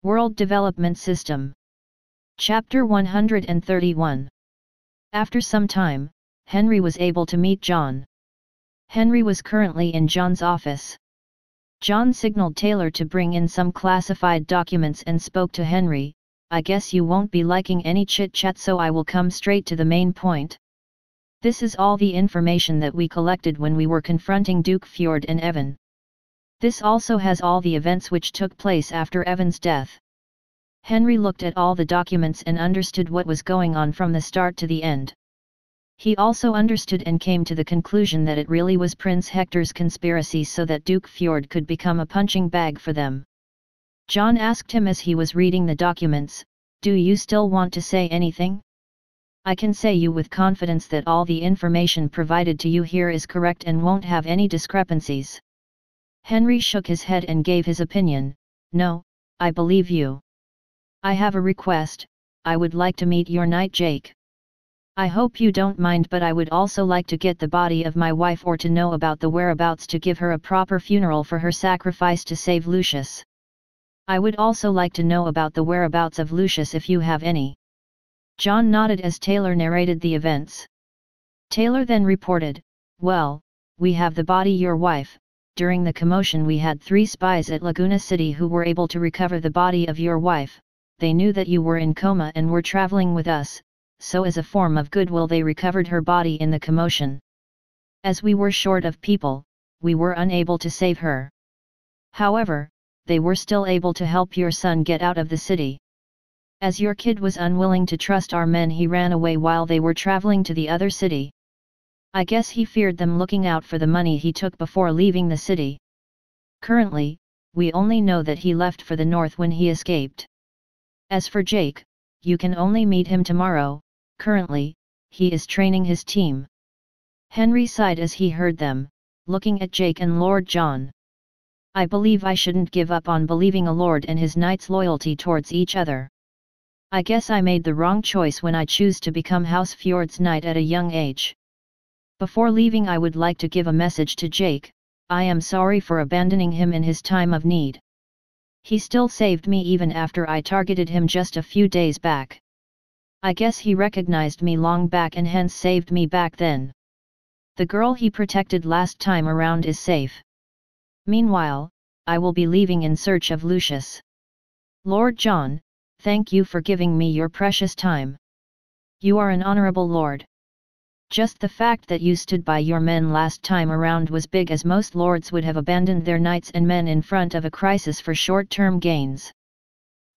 World Development System. Chapter 131. After some time, Henry was able to meet John. Henry was currently in John's office. John signaled Taylor to bring in some classified documents and spoke to Henry. "I guess you won't be liking any chit-chat, so I will come straight to the main point. This is all the information that we collected when we were confronting Duke Fjord and Evan. This also has all the events which took place after Evan's death." Henry looked at all the documents and understood what was going on from the start to the end. He also understood and came to the conclusion that it really was Prince Hector's conspiracy so that Duke Fjord could become a punching bag for them. John asked him as he was reading the documents, "Do you still want to say anything? I can say you with confidence that all the information provided to you here is correct and won't have any discrepancies." Henry shook his head and gave his opinion. "No, I believe you. I have a request. I would like to meet your knight Jake. I hope you don't mind, but I would also like to get the body of my wife or to know about the whereabouts to give her a proper funeral for her sacrifice to save Lucius. I would also like to know about the whereabouts of Lucius if you have any." John nodded as Taylor narrated the events. Taylor then reported, "Well, we have the body your wife. During the commotion we had 3 spies at Laguna City who were able to recover the body of your wife. They knew that you were in coma and were traveling with us, so as a form of goodwill they recovered her body in the commotion. As we were short of people, we were unable to save her. However, they were still able to help your son get out of the city. As your kid was unwilling to trust our men, he ran away while they were traveling to the other city. I guess he feared them looking out for the money he took before leaving the city. Currently, we only know that he left for the north when he escaped. As for Jake, you can only meet him tomorrow. Currently, he is training his team." Henry sighed as he heard them, looking at Jake and Lord John. "I believe I shouldn't give up on believing a lord and his knight's loyalty towards each other. I guess I made the wrong choice when I chose to become House Fjord's knight at a young age. Before leaving, I would like to give a message to Jake. I am sorry for abandoning him in his time of need. He still saved me even after I targeted him just a few days back. I guess he recognized me long back and hence saved me back then. The girl he protected last time around is safe. Meanwhile, I will be leaving in search of Lucius. Lord John, thank you for giving me your precious time. You are an honorable lord. Just the fact that you stood by your men last time around was big, as most lords would have abandoned their knights and men in front of a crisis for short-term gains.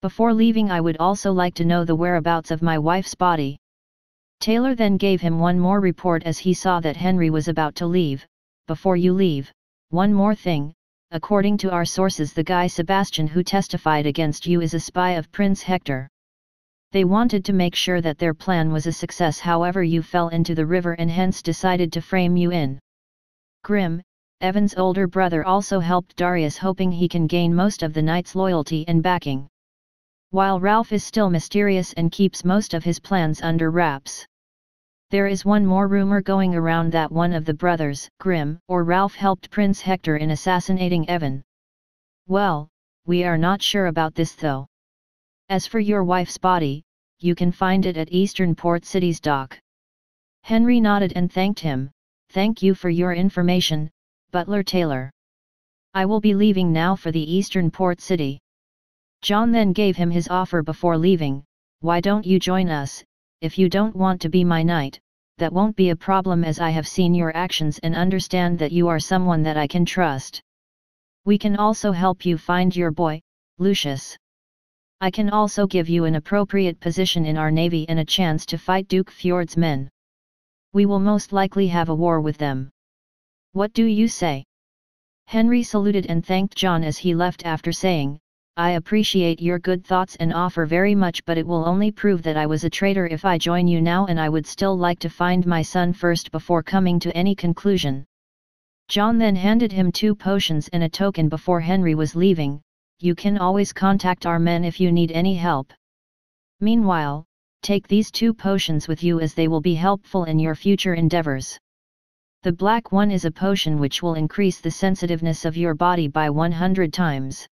Before leaving, I would also like to know the whereabouts of my wife's body." Taylor then gave him one more report as he saw that Henry was about to leave. "Before you leave, one more thing. According to our sources, the guy Sebastian who testified against you is a spy of Prince Hector. They wanted to make sure that their plan was a success, however you fell into the river and hence decided to frame you in. Grim, Evan's older brother, also helped Darius, hoping he can gain most of the knight's loyalty and backing. While Ralph is still mysterious and keeps most of his plans under wraps. There is one more rumor going around that one of the brothers, Grim or Ralph, helped Prince Hector in assassinating Evan. Well, we are not sure about this though. As for your wife's body, you can find it at Eastern Port City's dock." Henry nodded and thanked him. "Thank you for your information, Butler Taylor. I will be leaving now for the Eastern Port City." John then gave him his offer before leaving. "Why don't you join us? If you don't want to be my knight, that won't be a problem, as I have seen your actions and understand that you are someone that I can trust. We can also help you find your boy, Lucius. I can also give you an appropriate position in our navy and a chance to fight Duke Fjord's men. We will most likely have a war with them. What do you say?" Henry saluted and thanked John as he left after saying, "I appreciate your good thoughts and offer very much, but it will only prove that I was a traitor if I join you now, and I would still like to find my son first before coming to any conclusion." John then handed him 2 potions and a token before Henry was leaving. "You can always contact our men if you need any help. Meanwhile, take these 2 potions with you, as they will be helpful in your future endeavors. The black one is a potion which will increase the sensitiveness of your body by 100 times.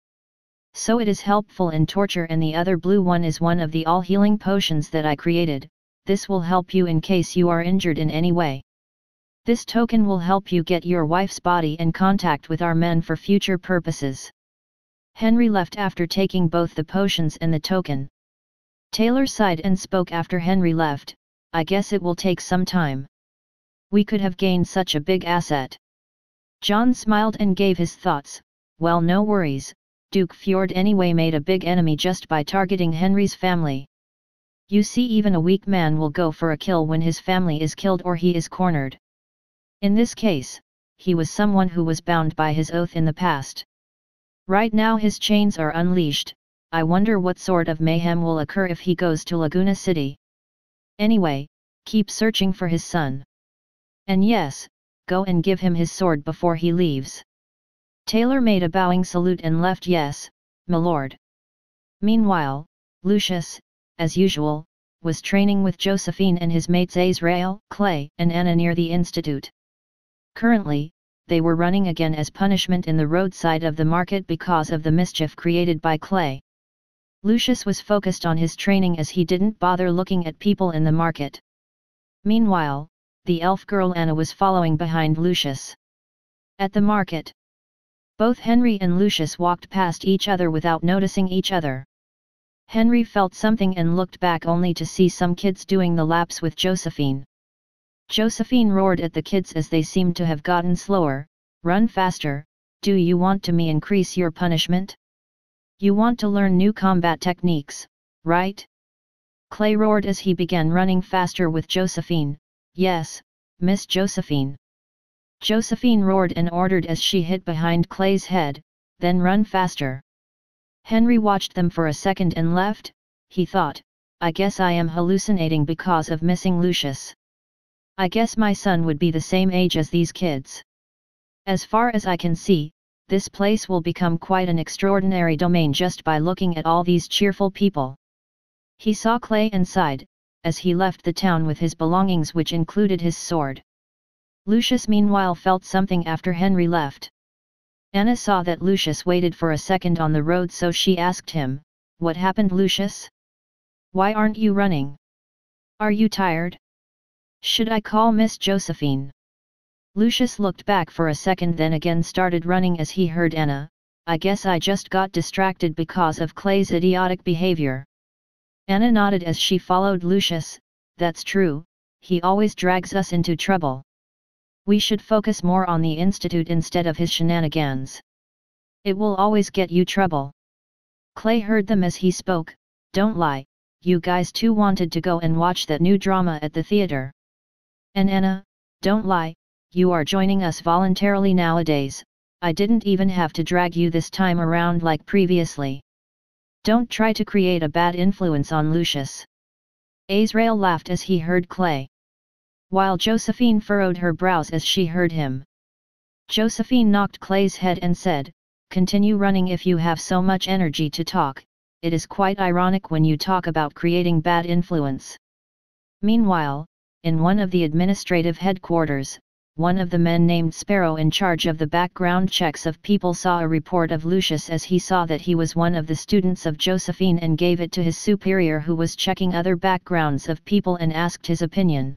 So it is helpful in torture, and the other blue one is one of the all-healing potions that I created. This will help you in case you are injured in any way. This token will help you get your wife's body in contact with our men for future purposes. Henry left after taking both the potions and the token. Taylor sighed and spoke after Henry left, I guess it will take some time. We could have gained such a big asset. John smiled and gave his thoughts, well, no worries, Duke Fjord anyway made a big enemy just by targeting Henry's family. You see, even a weak man will go for a kill when his family is killed or he is cornered. In this case, he was someone who was bound by his oath in the past. Right now his chains are unleashed. I wonder what sort of mayhem will occur if he goes to Laguna City. Anyway, keep searching for his son. And yes, go and give him his sword before he leaves. Taylor made a bowing salute and left. Yes, my lord. Meanwhile, Lucius, as usual, was training with Josephine and his mates Azrael, Clay, and Anna near the institute. Currently, they were running again as punishment in the roadside of the market because of the mischief created by Clay. Lucius was focused on his training as he didn't bother looking at people in the market. Meanwhile, the elf girl Anna was following behind Lucius. At the market, both Henry and Lucius walked past each other without noticing each other. Henry felt something and looked back only to see some kids doing the laps with Josephine. Josephine roared at the kids as they seemed to have gotten slower, "Run faster, do you want to increase your punishment? You want to learn new combat techniques, right?" Clay roared as he began running faster with Josephine. "Yes, Miss Josephine." Josephine roared and ordered as she hit behind Clay's head, "Then run faster." Henry watched them for a second and left. He thought, I guess I am hallucinating because of missing Lucius. I guess my son would be the same age as these kids. As far as I can see, this place will become quite an extraordinary domain just by looking at all these cheerful people. He saw Clay and sighed, as he left the town with his belongings, which included his sword. Lucius meanwhile felt something after Henry left. Anna saw that Lucius waited for a second on the road, so she asked him, "What happened, Lucius? Why aren't you running? Are you tired? Should I call Miss Josephine?" Lucius looked back for a second, then again started running as he heard Anna, "I guess I just got distracted because of Clay's idiotic behavior." Anna nodded as she followed Lucius. "That's true, he always drags us into trouble. We should focus more on the institute instead of his shenanigans. It will always get you trouble." Clay heard them as he spoke. "Don't lie, you guys too wanted to go and watch that new drama at the theater. And Anna, don't lie, you are joining us voluntarily nowadays. I didn't even have to drag you this time around like previously. Don't try to create a bad influence on Lucius." Azrael laughed as he heard Clay, while Josephine furrowed her brows as she heard him. Josephine knocked Clay's head and said, "Continue running if you have so much energy to talk. It is quite ironic when you talk about creating bad influence." Meanwhile, in one of the administrative headquarters, one of the men named Sparrow in charge of the background checks of people saw a report of Lucius as he saw that he was one of the students of Josephine and gave it to his superior, who was checking other backgrounds of people, and asked his opinion.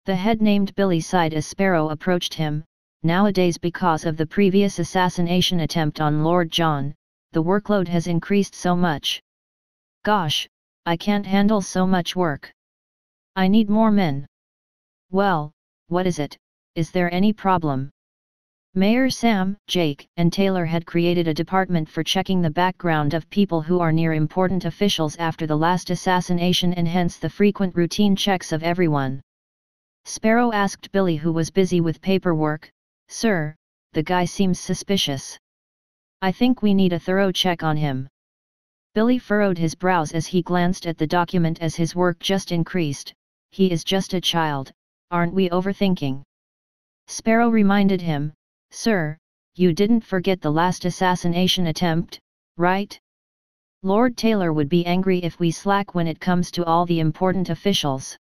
The head named Billy sighed as Sparrow approached him. "Nowadays, because of the previous assassination attempt on Lord John, the workload has increased so much. Gosh, I can't handle so much work. I need more men." "Well, what is it? Is there any problem?" Mayor Sam, Jake, and Taylor had created a department for checking the background of people who are near important officials after the last assassination, and hence the frequent routine checks of everyone. Sparrow asked Billy, who was busy with paperwork, "Sir, the guy seems suspicious. I think we need a thorough check on him." Billy furrowed his brows as he glanced at the document as his work just increased. "He is just a child, aren't we overthinking?" Sparrow reminded him, "Sir, you didn't forget the last assassination attempt, right? Lord Taylor would be angry if we slack when it comes to all the important officials.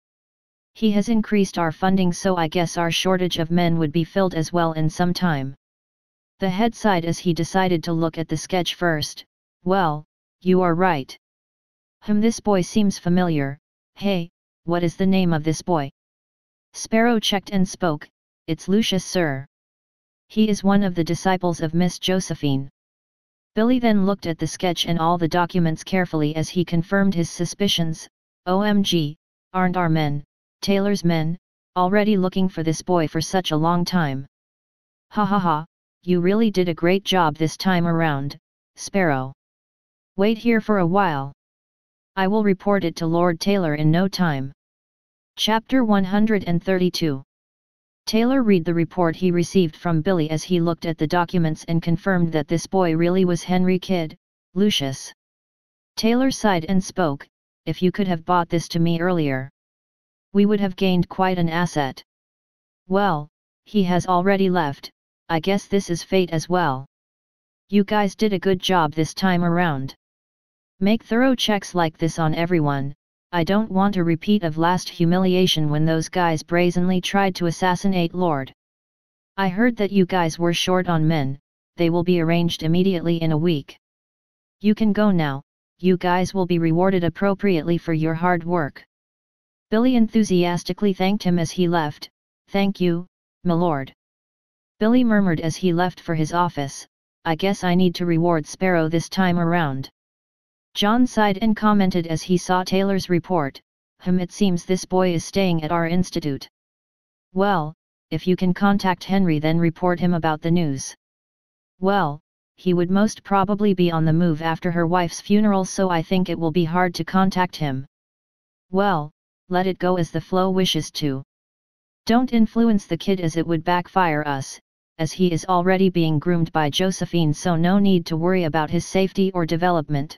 He has increased our funding, so I guess our shortage of men would be filled as well in some time." The head sighed as he decided to look at the sketch first. Well, you are right. This boy seems familiar. Hey, what is the name of this boy? Sparrow checked and spoke, It's Lucius, sir. He is one of the disciples of Miss Josephine. Billy then looked at the sketch and all the documents carefully as he confirmed his suspicions. OMG, aren't our men, Taylor's men, already looking for this boy for such a long time? Ha ha ha, you really did a great job this time around, Sparrow. Wait here for a while. I will report it to Lord Taylor in no time. Chapter 132. Taylor read the report he received from Billy as he looked at the documents and confirmed that this boy really was Henry Kidd, Lucius. Taylor sighed and spoke, If you could have bought this to me earlier, we would have gained quite an asset. Well, he has already left, I guess this is fate as well. You guys did a good job this time around. Make thorough checks like this on everyone. I don't want a repeat of last humiliation when those guys brazenly tried to assassinate Lord. I heard that you guys were short on men, they will be arranged immediately in a week. You can go now, you guys will be rewarded appropriately for your hard work. Billy enthusiastically thanked him as he left. Thank you, my lord. Billy murmured as he left for his office, I guess I need to reward Sparrow this time around. John sighed and commented as he saw Taylor's report, It seems this boy is staying at our institute. Well, if you can contact Henry then report him about the news. Well, he would most probably be on the move after her wife's funeral, so I think it will be hard to contact him. Well, let it go as the flow wishes to. Don't influence the kid as it would backfire us, as he is already being groomed by Josephine, so no need to worry about his safety or development.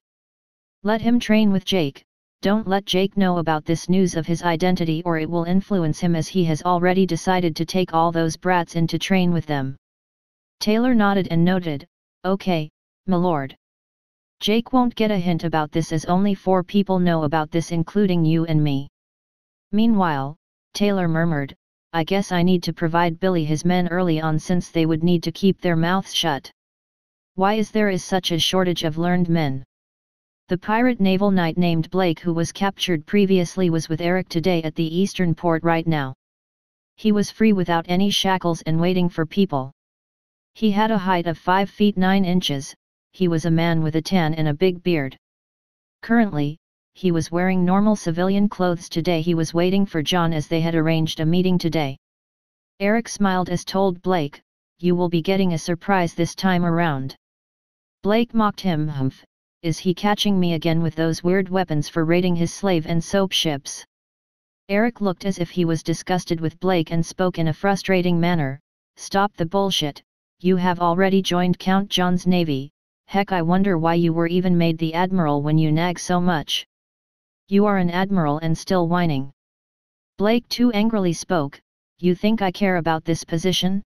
Let him train with Jake, don't let Jake know about this news of his identity or it will influence him, as he has already decided to take all those brats in to train with them. Taylor nodded and noted, Okay, my lord. Jake won't get a hint about this as only 4 people know about this including you and me. Meanwhile, Taylor murmured, I guess I need to provide Billy his men early on since they would need to keep their mouths shut. Why is there such a shortage of learned men? The pirate naval knight named Blake who was captured previously was with Eric today at the eastern port right now. He was free without any shackles and waiting for people. He had a height of 5 feet 9 inches, he was a man with a tan and a big beard. Currently, he was wearing normal civilian clothes today. He was waiting for John as they had arranged a meeting today. Eric smiled as told Blake, You will be getting a surprise this time around. Blake mocked him, Is he catching me again with those weird weapons for raiding his slave and soap ships? Eric looked as if he was disgusted with Blake and spoke in a frustrating manner, Stop the bullshit, you have already joined Count John's navy, heck I wonder why you were even made the admiral when you nag so much. You are an admiral and still whining. Blake too angrily spoke, You think I care about this position?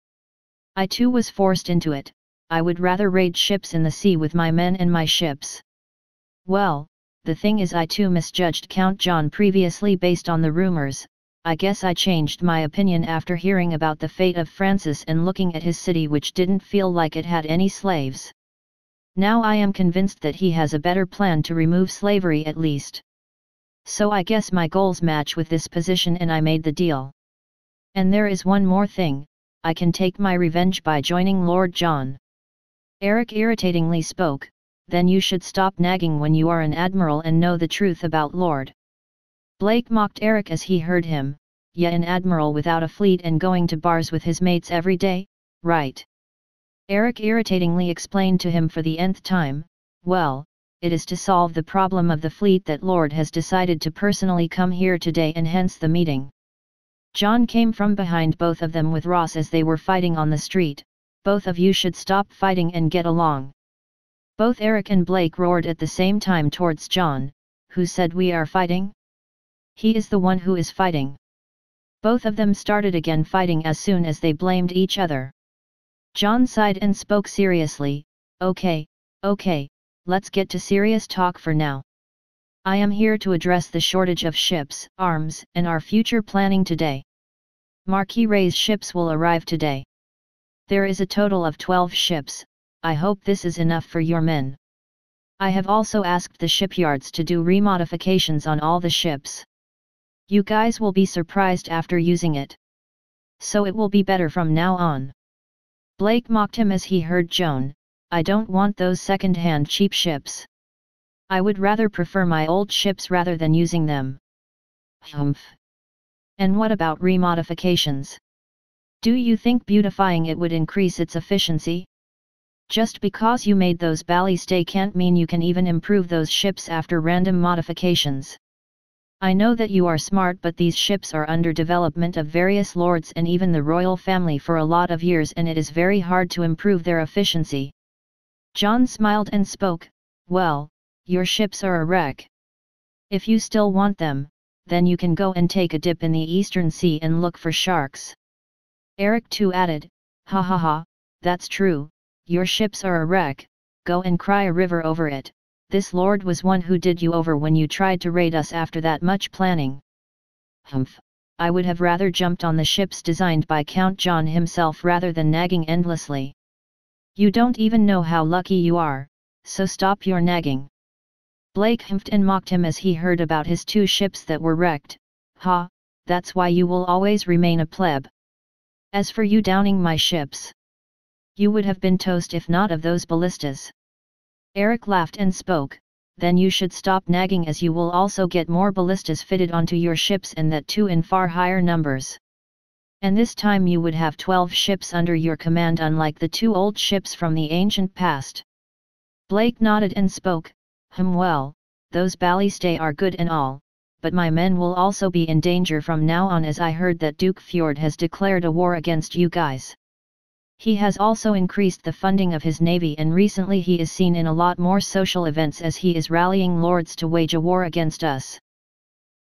I too was forced into it. I would rather raid ships in the sea with my men and my ships. Well, the thing is I too misjudged Count John previously based on the rumors. I guess I changed my opinion after hearing about the fate of Francis and looking at his city, which didn't feel like it had any slaves. Now I am convinced that he has a better plan to remove slavery at least. So I guess my goals match with this position and I made the deal. And there is one more thing, I can take my revenge by joining Lord John. Eric irritatingly spoke, Then you should stop nagging when you are an admiral and know the truth about Lord. Blake mocked Eric as he heard him, Yeah, an admiral without a fleet and going to bars with his mates every day, right? Eric irritatingly explained to him for the nth time, Well, it is to solve the problem of the fleet that Lord has decided to personally come here today and hence the meeting. John came from behind both of them with Ross as they were fighting on the street, Both of you should stop fighting and get along. Both Eric and Blake roared at the same time towards John, who said we are fighting? He is the one who is fighting. Both of them started again fighting as soon as they blamed each other. John sighed and spoke seriously, Okay, let's get to serious talk for now. I am here to address the shortage of ships, arms, and our future planning today. Marquis Ray's ships will arrive today. There is a total of 12 ships, I hope this is enough for your men. I have also asked the shipyards to do remodifications on all the ships. You guys will be surprised after using it. So it will be better from now on. Blake mocked him as he heard Joan, I don't want those second-hand cheap ships. I would rather prefer my old ships rather than using them. Humph. And what about remodifications? Do you think beautifying it would increase its efficiency? Just because you made those bally stay can't mean you can even improve those ships after random modifications. I know that you are smart, but these ships are under development of various lords and even the royal family for a lot of years, and it is very hard to improve their efficiency. John smiled and spoke, well, your ships are a wreck. If you still want them, then you can go and take a dip in the Eastern Sea and look for sharks. Eric too added, ha ha ha, that's true, your ships are a wreck, go and cry a river over it. This lord was one who did you over when you tried to raid us after that much planning. Humph, I would have rather jumped on the ships designed by Count John himself rather than nagging endlessly. You don't even know how lucky you are, so stop your nagging. Blake humphed and mocked him as he heard about his 2 ships that were wrecked. Ha, that's why you will always remain a pleb. As for you downing my ships, you would have been toast if not of those ballistas. Eric laughed and spoke, then you should stop nagging, as you will also get more ballistas fitted onto your ships, and that too in far higher numbers. And this time you would have 12 ships under your command, unlike the 2 old ships from the ancient past. Blake nodded and spoke, well, those ballistae are good and all, but my men will also be in danger from now on, as I heard that Duke Fjord has declared a war against you guys. He has also increased the funding of his navy, and recently he is seen in a lot more social events as he is rallying lords to wage a war against us.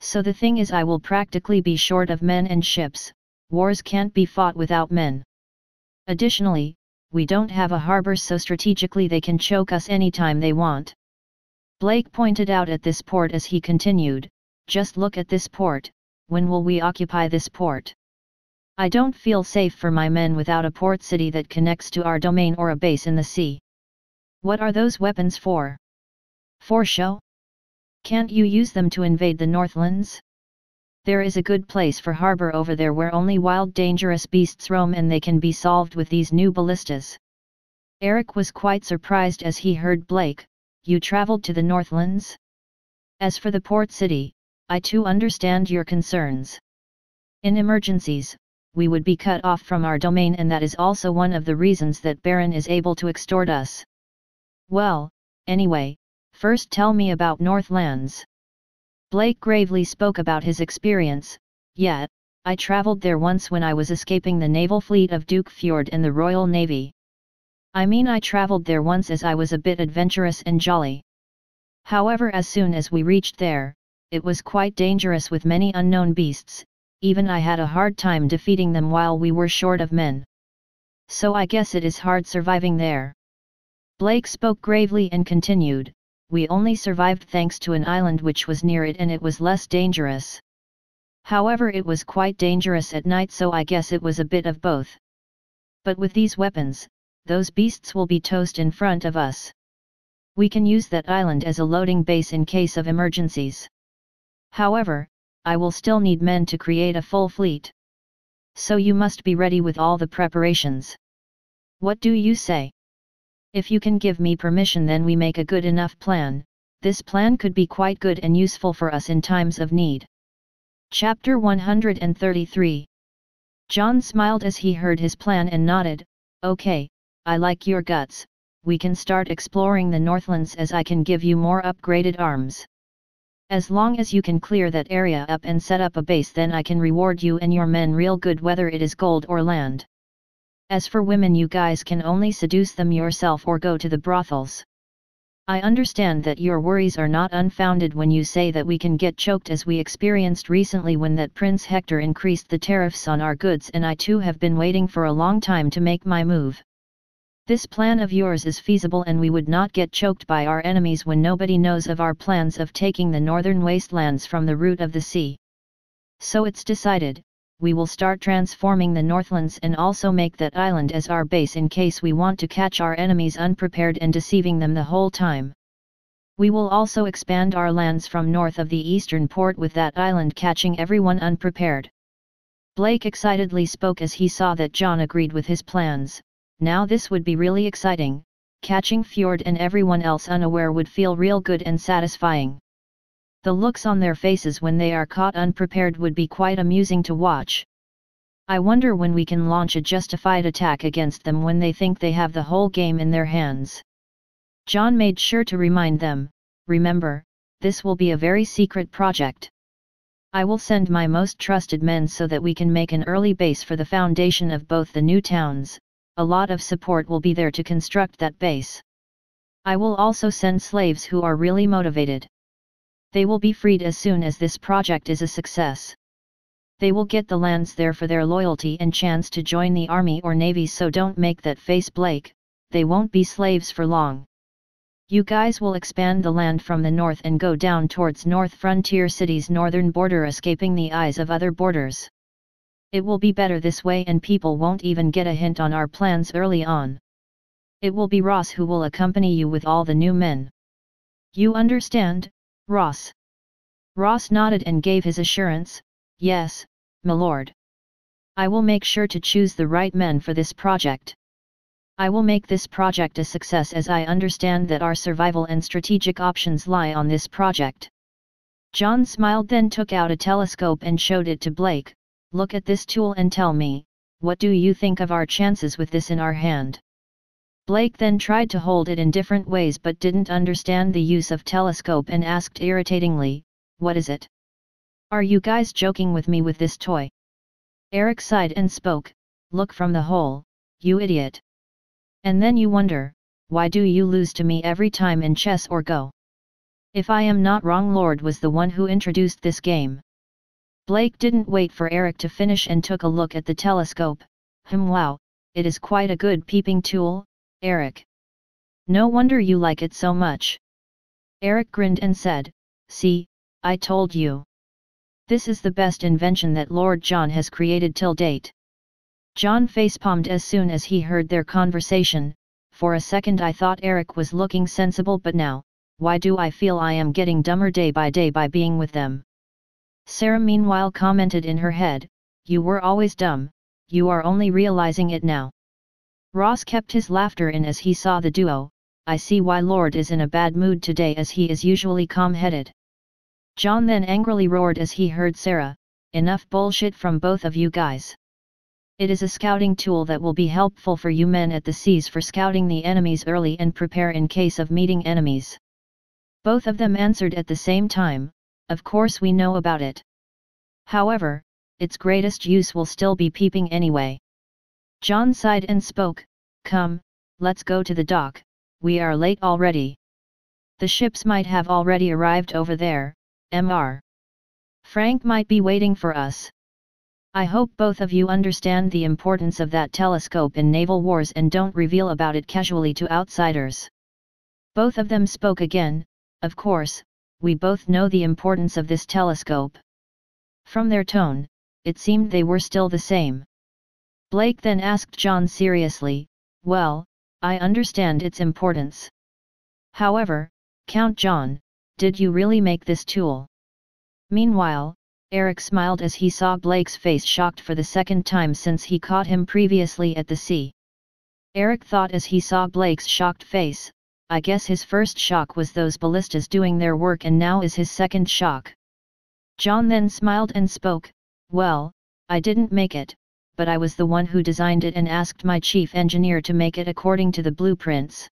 So the thing is, I will practically be short of men and ships. Wars can't be fought without men. Additionally, we don't have a harbor, so strategically they can choke us anytime they want. Blake pointed out at this port as he continued, just look at this port, when will we occupy this port? I don't feel safe for my men without a port city that connects to our domain or a base in the sea. What are those weapons for? For show? Can't you use them to invade the Northlands? There is a good place for harbor over there where only wild dangerous beasts roam, and they can be solved with these new ballistas. Eric was quite surprised as he heard Blake, you traveled to the Northlands? As for the port city, I too understand your concerns. In emergencies, we would be cut off from our domain, and that is also one of the reasons that Baron is able to extort us. Well, anyway, first tell me about Northlands. Blake gravely spoke about his experience. Yeah, I traveled there once when I was escaping the naval fleet of Duke Fjord and the Royal Navy. I mean, I traveled there once as I was a bit adventurous and jolly. However, as soon as we reached there, it was quite dangerous with many unknown beasts. Even I had a hard time defeating them while we were short of men. So I guess it is hard surviving there. Blake spoke gravely and continued, we only survived thanks to an island which was near it, and it was less dangerous. However, it was quite dangerous at night, so I guess it was a bit of both. But with these weapons, those beasts will be toast in front of us. We can use that island as a loading base in case of emergencies. However, I will still need men to create a full fleet. So you must be ready with all the preparations. What do you say? If you can give me permission, then we make a good enough plan. This plan could be quite good and useful for us in times of need. Chapter 133. John smiled as he heard his plan and nodded, okay, I like your guts. We can start exploring the Northlands, as I can give you more upgraded arms. As long as you can clear that area up and set up a base, then I can reward you and your men real good, whether it is gold or land. As for women, you guys can only seduce them yourself or go to the brothels. I understand that your worries are not unfounded when you say that we can get choked, as we experienced recently when that Prince Hector increased the tariffs on our goods, and I too have been waiting for a long time to make my move. This plan of yours is feasible, and we would not get choked by our enemies when nobody knows of our plans of taking the northern wastelands from the root of the sea. So it's decided, we will start transforming the Northlands and also make that island as our base in case we want to catch our enemies unprepared and deceiving them the whole time. We will also expand our lands from north of the eastern port with that island catching everyone unprepared. Blake excitedly spoke as he saw that John agreed with his plans. Now this would be really exciting. Catching Fjord and everyone else unaware would feel real good and satisfying. The looks on their faces when they are caught unprepared would be quite amusing to watch. I wonder when we can launch a justified attack against them when they think they have the whole game in their hands. John made sure to remind them, remember, this will be a very secret project. I will send my most trusted men so that we can make an early base for the foundation of both the new towns. A lot of support will be there to construct that base. I will also send slaves who are really motivated. They will be freed as soon as this project is a success. They will get the lands there for their loyalty and chance to join the army or navy, so don't make that face, Blake. They won't be slaves for long. You guys will expand the land from the north and go down towards North Frontier City's northern border, escaping the eyes of other borders. It will be better this way and people won't even get a hint on our plans early on. It will be Ross who will accompany you with all the new men. You understand, Ross? Ross nodded and gave his assurance, yes, my lord. I will make sure to choose the right men for this project. I will make this project a success, as I understand that our survival and strategic options lie on this project. John smiled, then took out a telescope and showed it to Blake. Look at this tool and tell me, what do you think of our chances with this in our hand? Blake then tried to hold it in different ways but didn't understand the use of telescope and asked irritatingly, what is it? Are you guys joking with me with this toy? Eric sighed and spoke, look from the hole, you idiot. And then you wonder, why do you lose to me every time in chess or Go? If I am not wrong, Lord was the one who introduced this game. Blake didn't wait for Eric to finish and took a look at the telescope. Wow, it is quite a good peeping tool, Eric. No wonder you like it so much. Eric grinned and said, see, I told you. This is the best invention that Lord John has created till date. John facepalmed as soon as he heard their conversation. For a second I thought Eric was looking sensible, but now, why do I feel I am getting dumber day by being with them? Sarah meanwhile commented in her head, you were always dumb, you are only realizing it now. Ross kept his laughter in as he saw the duo. I see why Lord is in a bad mood today, as he is usually calm-headed. John then angrily roared as he heard Sarah, enough bullshit from both of you guys. It is a scouting tool that will be helpful for you men at the seas for scouting the enemies early and prepare in case of meeting enemies. Both of them answered at the same time, of course we know about it. However, its greatest use will still be peeping anyway. John sighed and spoke, come, let's go to the dock, we are late already. The ships might have already arrived over there, Mr. Frank might be waiting for us. I hope both of you understand the importance of that telescope in naval wars and don't reveal about it casually to outsiders. Both of them spoke again, of course, we both know the importance of this telescope. From their tone, it seemed they were still the same. Blake then asked John seriously, well, I understand its importance. However, Count John, did you really make this tool? Meanwhile, Eric smiled as he saw Blake's face shocked for the second time since he caught him previously at the sea. Eric thought as he saw Blake's shocked face, I guess his first shock was those ballistas doing their work and now is his second shock. John then smiled and spoke, well, I didn't make it, but I was the one who designed it and asked my chief engineer to make it according to the blueprints.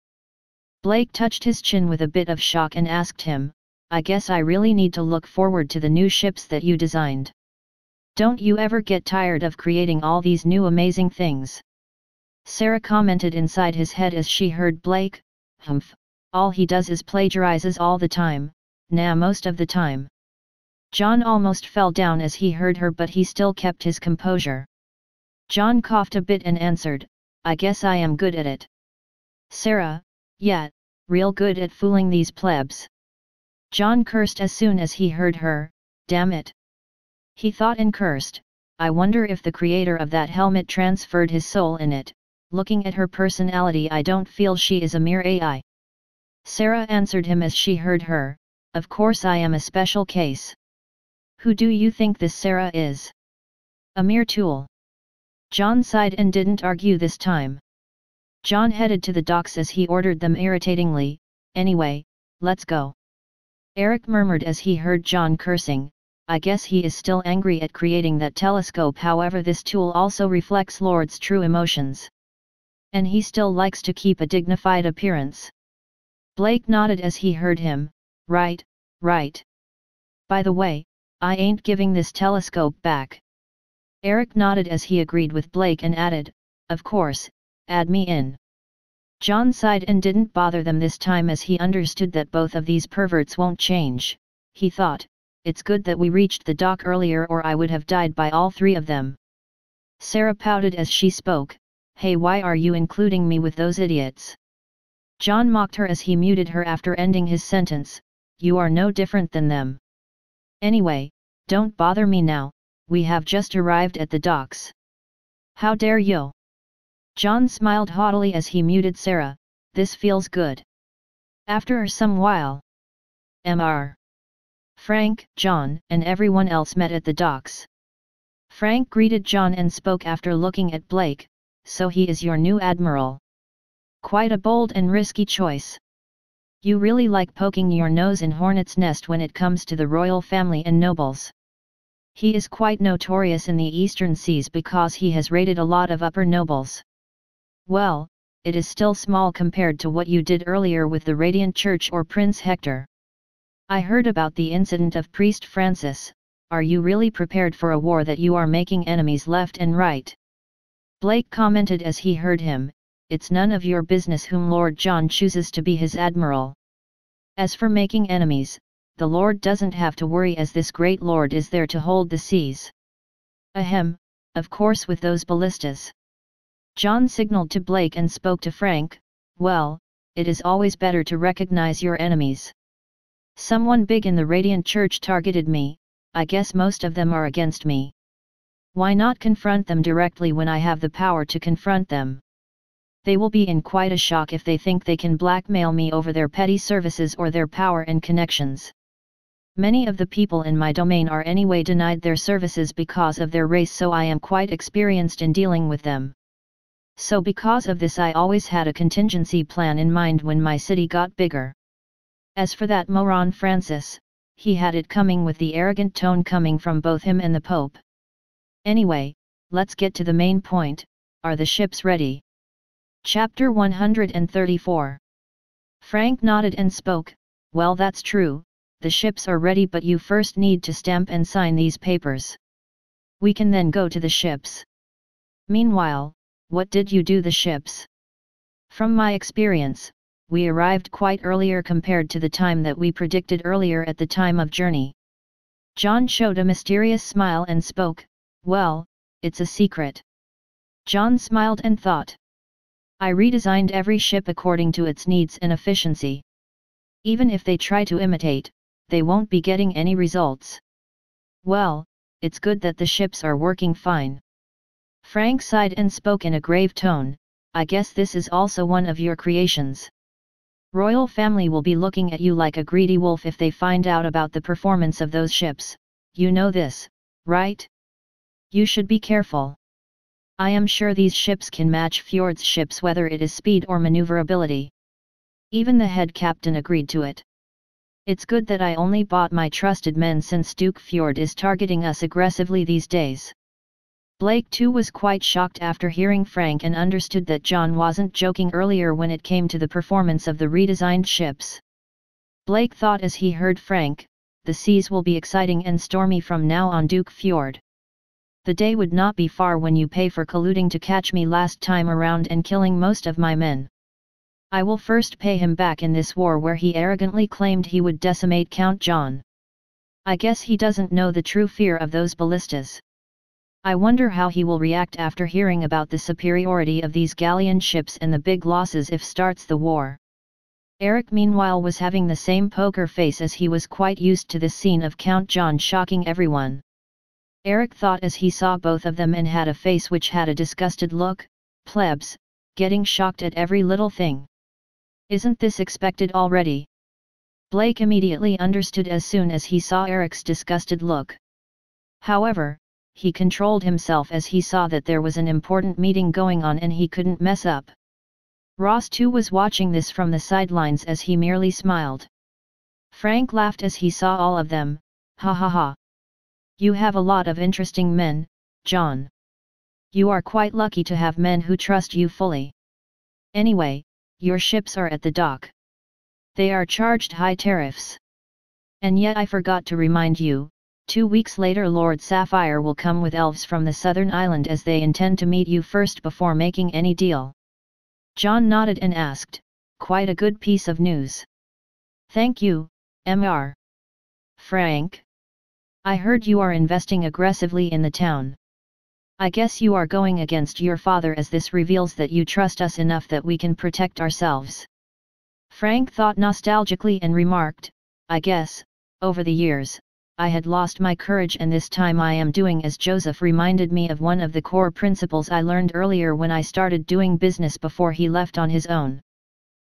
Blake touched his chin with a bit of shock and asked him, I guess I really need to look forward to the new ships that you designed. Don't you ever get tired of creating all these new amazing things? Sarah commented inside his head as she heard Blake, humph, all he does is plagiarizes all the time, nah, most of the time. John almost fell down as he heard her, but he still kept his composure. John coughed a bit and answered, I guess I am good at it. Sarah, yeah, real good at fooling these plebs. John cursed as soon as he heard her, damn it. He thought and cursed, I wonder if the creator of that helmet transferred his soul in it. Looking at her personality, I don't feel she is a mere AI. Sarah answered him as she heard her, "Of course I am a special case. Who do you think this Sarah is? A mere tool." John sighed and didn't argue this time. John headed to the docks as he ordered them irritatingly, "Anyway, let's go." Eric murmured as he heard John cursing, "I guess he is still angry at creating that telescope. However, this tool also reflects Lord's true emotions. And he still likes to keep a dignified appearance." Blake nodded as he heard him, Right. By the way, I ain't giving this telescope back." Eric nodded as he agreed with Blake and added, "Of course, add me in." John sighed and didn't bother them this time as he understood that both of these perverts won't change. He thought, "It's good that we reached the dock earlier or I would have died by all three of them." Sarah pouted as she spoke, "Hey, why are you including me with those idiots?" John mocked her as he muted her after ending his sentence, "You are no different than them. Anyway, don't bother me now, we have just arrived at the docks." "How dare you?" John smiled haughtily as he muted Sarah, "This feels good." After some while, Mr. Frank, John, and everyone else met at the docks. Frank greeted John and spoke after looking at Blake, "So he is your new admiral. Quite a bold and risky choice. You really like poking your nose in hornet's nest when it comes to the royal family and nobles. He is quite notorious in the eastern seas because he has raided a lot of upper nobles. Well, it is still small compared to what you did earlier with the Radiant Church or Prince Hector. I heard about the incident of Priest Francis. Are you really prepared for a war that you are making enemies left and right?" Blake commented as he heard him, "It's none of your business whom Lord John chooses to be his admiral. As for making enemies, the Lord doesn't have to worry as this great Lord is there to hold the seas." "Ahem, of course with those ballistas." John signaled to Blake and spoke to Frank, "Well, it is always better to recognize your enemies. Someone big in the Radiant Church targeted me, I guess most of them are against me. Why not confront them directly when I have the power to confront them? They will be in quite a shock if they think they can blackmail me over their petty services or their power and connections. Many of the people in my domain are anyway denied their services because of their race, so I am quite experienced in dealing with them. So because of this I always had a contingency plan in mind when my city got bigger. As for that moron Francis, he had it coming with the arrogant tone coming from both him and the Pope. Anyway, let's get to the main point, are the ships ready?" Chapter 134. Frank nodded and spoke, "Well, that's true, the ships are ready, but you first need to stamp and sign these papers. We can then go to the ships. Meanwhile, what did you do the ships?" "From my experience, we arrived quite earlier compared to the time that we predicted earlier at the time of journey." John showed a mysterious smile and spoke, "Well, it's a secret." John smiled and thought, "I redesigned every ship according to its needs and efficiency. Even if they try to imitate, they won't be getting any results." "Well, it's good that the ships are working fine." Frank sighed and spoke in a grave tone, "I guess this is also one of your creations. Royal family will be looking at you like a greedy wolf if they find out about the performance of those ships, you know this, right? You should be careful. I am sure these ships can match Fjord's ships whether it is speed or maneuverability." Even the head captain agreed to it. "It's good that I only bought my trusted men since Duke Fjord is targeting us aggressively these days." Blake too was quite shocked after hearing Frank and understood that John wasn't joking earlier when it came to the performance of the redesigned ships. Blake thought as he heard Frank, "The seas will be exciting and stormy from now on, Duke Fjord. The day would not be far when you pay for colluding to catch me last time around and killing most of my men. I will first pay him back in this war where he arrogantly claimed he would decimate Count John. I guess he doesn't know the true fear of those ballistas. I wonder how he will react after hearing about the superiority of these galleon ships and the big losses if starts the war." Eric meanwhile was having the same poker face as he was quite used to this scene of Count John shocking everyone. Eric thought as he saw both of them and had a face which had a disgusted look, plebs, getting shocked at every little thing. Isn't this expected already? Blake immediately understood as soon as he saw Eric's disgusted look. However, he controlled himself as he saw that there was an important meeting going on and he couldn't mess up. Ross too was watching this from the sidelines as he merely smiled. Frank laughed as he saw all of them. Ha ha ha. You have a lot of interesting men, John. You are quite lucky to have men who trust you fully. Anyway, your ships are at the dock. They are charged high tariffs. And yet I forgot to remind you, 2 weeks later Lord Sapphire will come with elves from the southern island as they intend to meet you first before making any deal. John nodded and asked, quite a good piece of news. Thank you, Mr. Frank. I heard you are investing aggressively in the town. I guess you are going against your father as this reveals that you trust us enough that we can protect ourselves. Frank thought nostalgically and remarked, I guess, over the years, I had lost my courage and this time I am doing as Joseph reminded me of one of the core principles I learned earlier when I started doing business before he left on his own.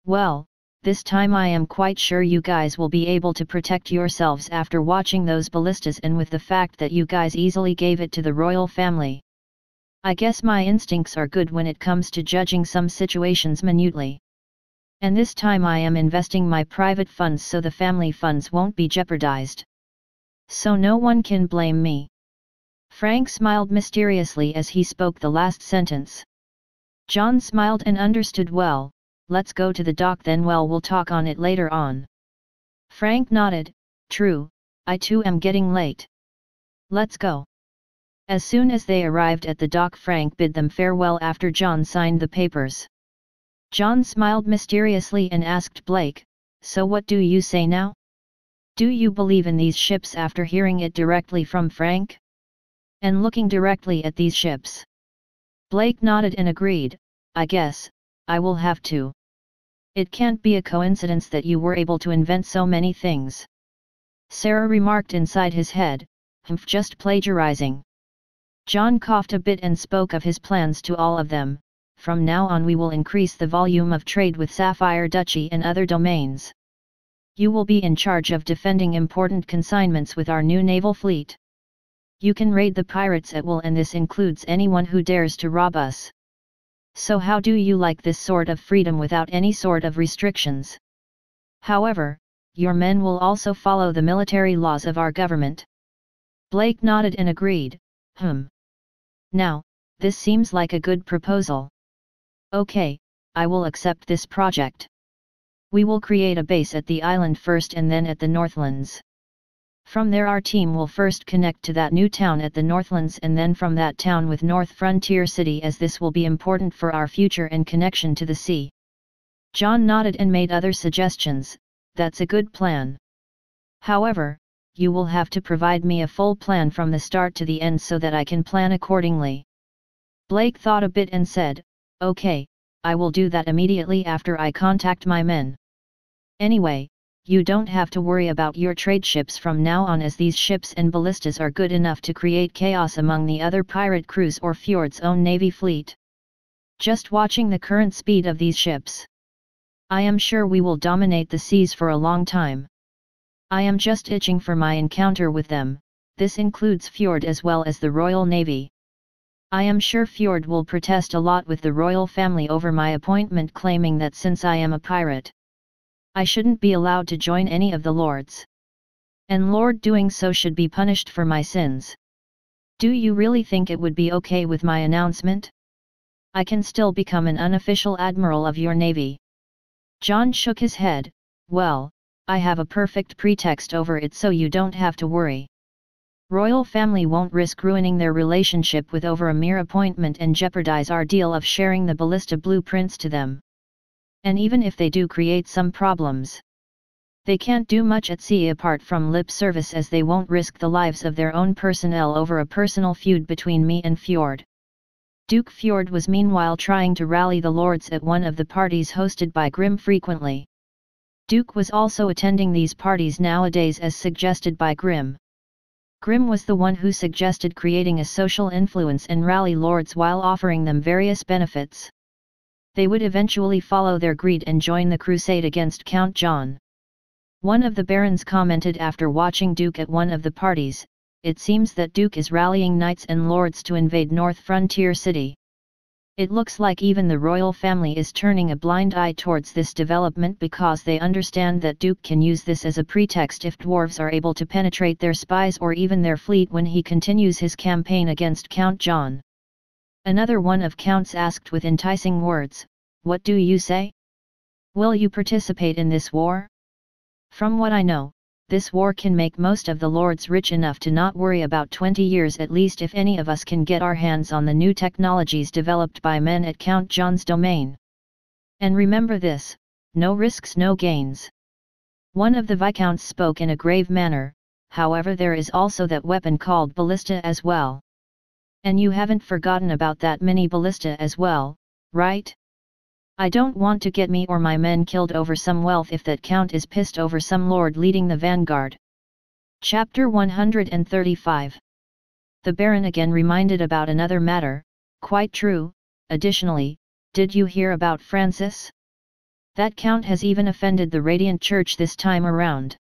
Well, this time I am quite sure you guys will be able to protect yourselves after watching those ballistas and with the fact that you guys easily gave it to the royal family. I guess my instincts are good when it comes to judging some situations minutely. And this time I am investing my private funds so the family funds won't be jeopardized. So no one can blame me. Frank smiled mysteriously as he spoke the last sentence. John smiled and understood well. Let's go to the dock then. Well, we'll talk on it later on. Frank nodded, true, I too am getting late. Let's go. As soon as they arrived at the dock Frank bid them farewell after John signed the papers. John smiled mysteriously and asked Blake, so what do you say now? Do you believe in these ships after hearing it directly from Frank? And looking directly at these ships. Blake nodded and agreed, I guess, I will have to. It can't be a coincidence that you were able to invent so many things. Sarah remarked inside his head, humph, just plagiarizing. John coughed a bit and spoke of his plans to all of them. From now on we will increase the volume of trade with Sapphire Duchy and other domains. You will be in charge of defending important consignments with our new naval fleet. You can raid the pirates at will and this includes anyone who dares to rob us. So how do you like this sort of freedom without any sort of restrictions? However, your men will also follow the military laws of our government. Blake nodded and agreed, Now, this seems like a good proposal. Okay, I will accept this project. We will create a base at the island first and then at the Northlands. From there our team will first connect to that new town at the Northlands and then from that town with North Frontier City as this will be important for our future and connection to the sea. John nodded and made other suggestions, that's a good plan. However, you will have to provide me a full plan from the start to the end so that I can plan accordingly. Blake thought a bit and said, okay, I will do that immediately after I contact my men. Anyway, you don't have to worry about your trade ships from now on as these ships and ballistas are good enough to create chaos among the other pirate crews or Fjord's own navy fleet. Just watching the current speed of these ships, I am sure we will dominate the seas for a long time. I am just itching for my encounter with them, this includes Fjord as well as the Royal Navy. I am sure Fjord will protest a lot with the royal family over my appointment claiming that since I am a pirate, I shouldn't be allowed to join any of the lords. And Lord doing so should be punished for my sins. Do you really think it would be okay with my announcement? I can still become an unofficial admiral of your navy. John shook his head, well, I have a perfect pretext over it so you don't have to worry. Royal family won't risk ruining their relationship with over a mere appointment and jeopardize our deal of sharing the ballista blueprints to them. And even if they do create some problems, they can't do much at sea apart from lip service as they won't risk the lives of their own personnel over a personal feud between me and Fjord. Duke Fjord was meanwhile trying to rally the lords at one of the parties hosted by Grimm frequently. Duke was also attending these parties nowadays as suggested by Grimm. Grimm was the one who suggested creating a social influence and rally lords while offering them various benefits. They would eventually follow their greed and join the crusade against Count John. One of the barons commented after watching Duke at one of the parties, "It seems that Duke is rallying knights and lords to invade North Frontier City. It looks like even the royal family is turning a blind eye towards this development because they understand that Duke can use this as a pretext if dwarves are able to penetrate their spies or even their fleet when he continues his campaign against Count John." Another one of counts asked with enticing words, "What do you say? Will you participate in this war? From what I know, this war can make most of the lords rich enough to not worry about 20 years at least if any of us can get our hands on the new technologies developed by men at Count John's domain. And remember this, no risks no gains." One of the viscounts spoke in a grave manner, "However, there is also that weapon called ballista as well. And you haven't forgotten about that mini ballista as well, right? I don't want to get me or my men killed over some wealth if that count is pissed over some lord leading the vanguard." Chapter 135. The Baron again reminded about another matter, "Quite true, additionally, did you hear about Francis? That count has even offended the Radiant Church this time around.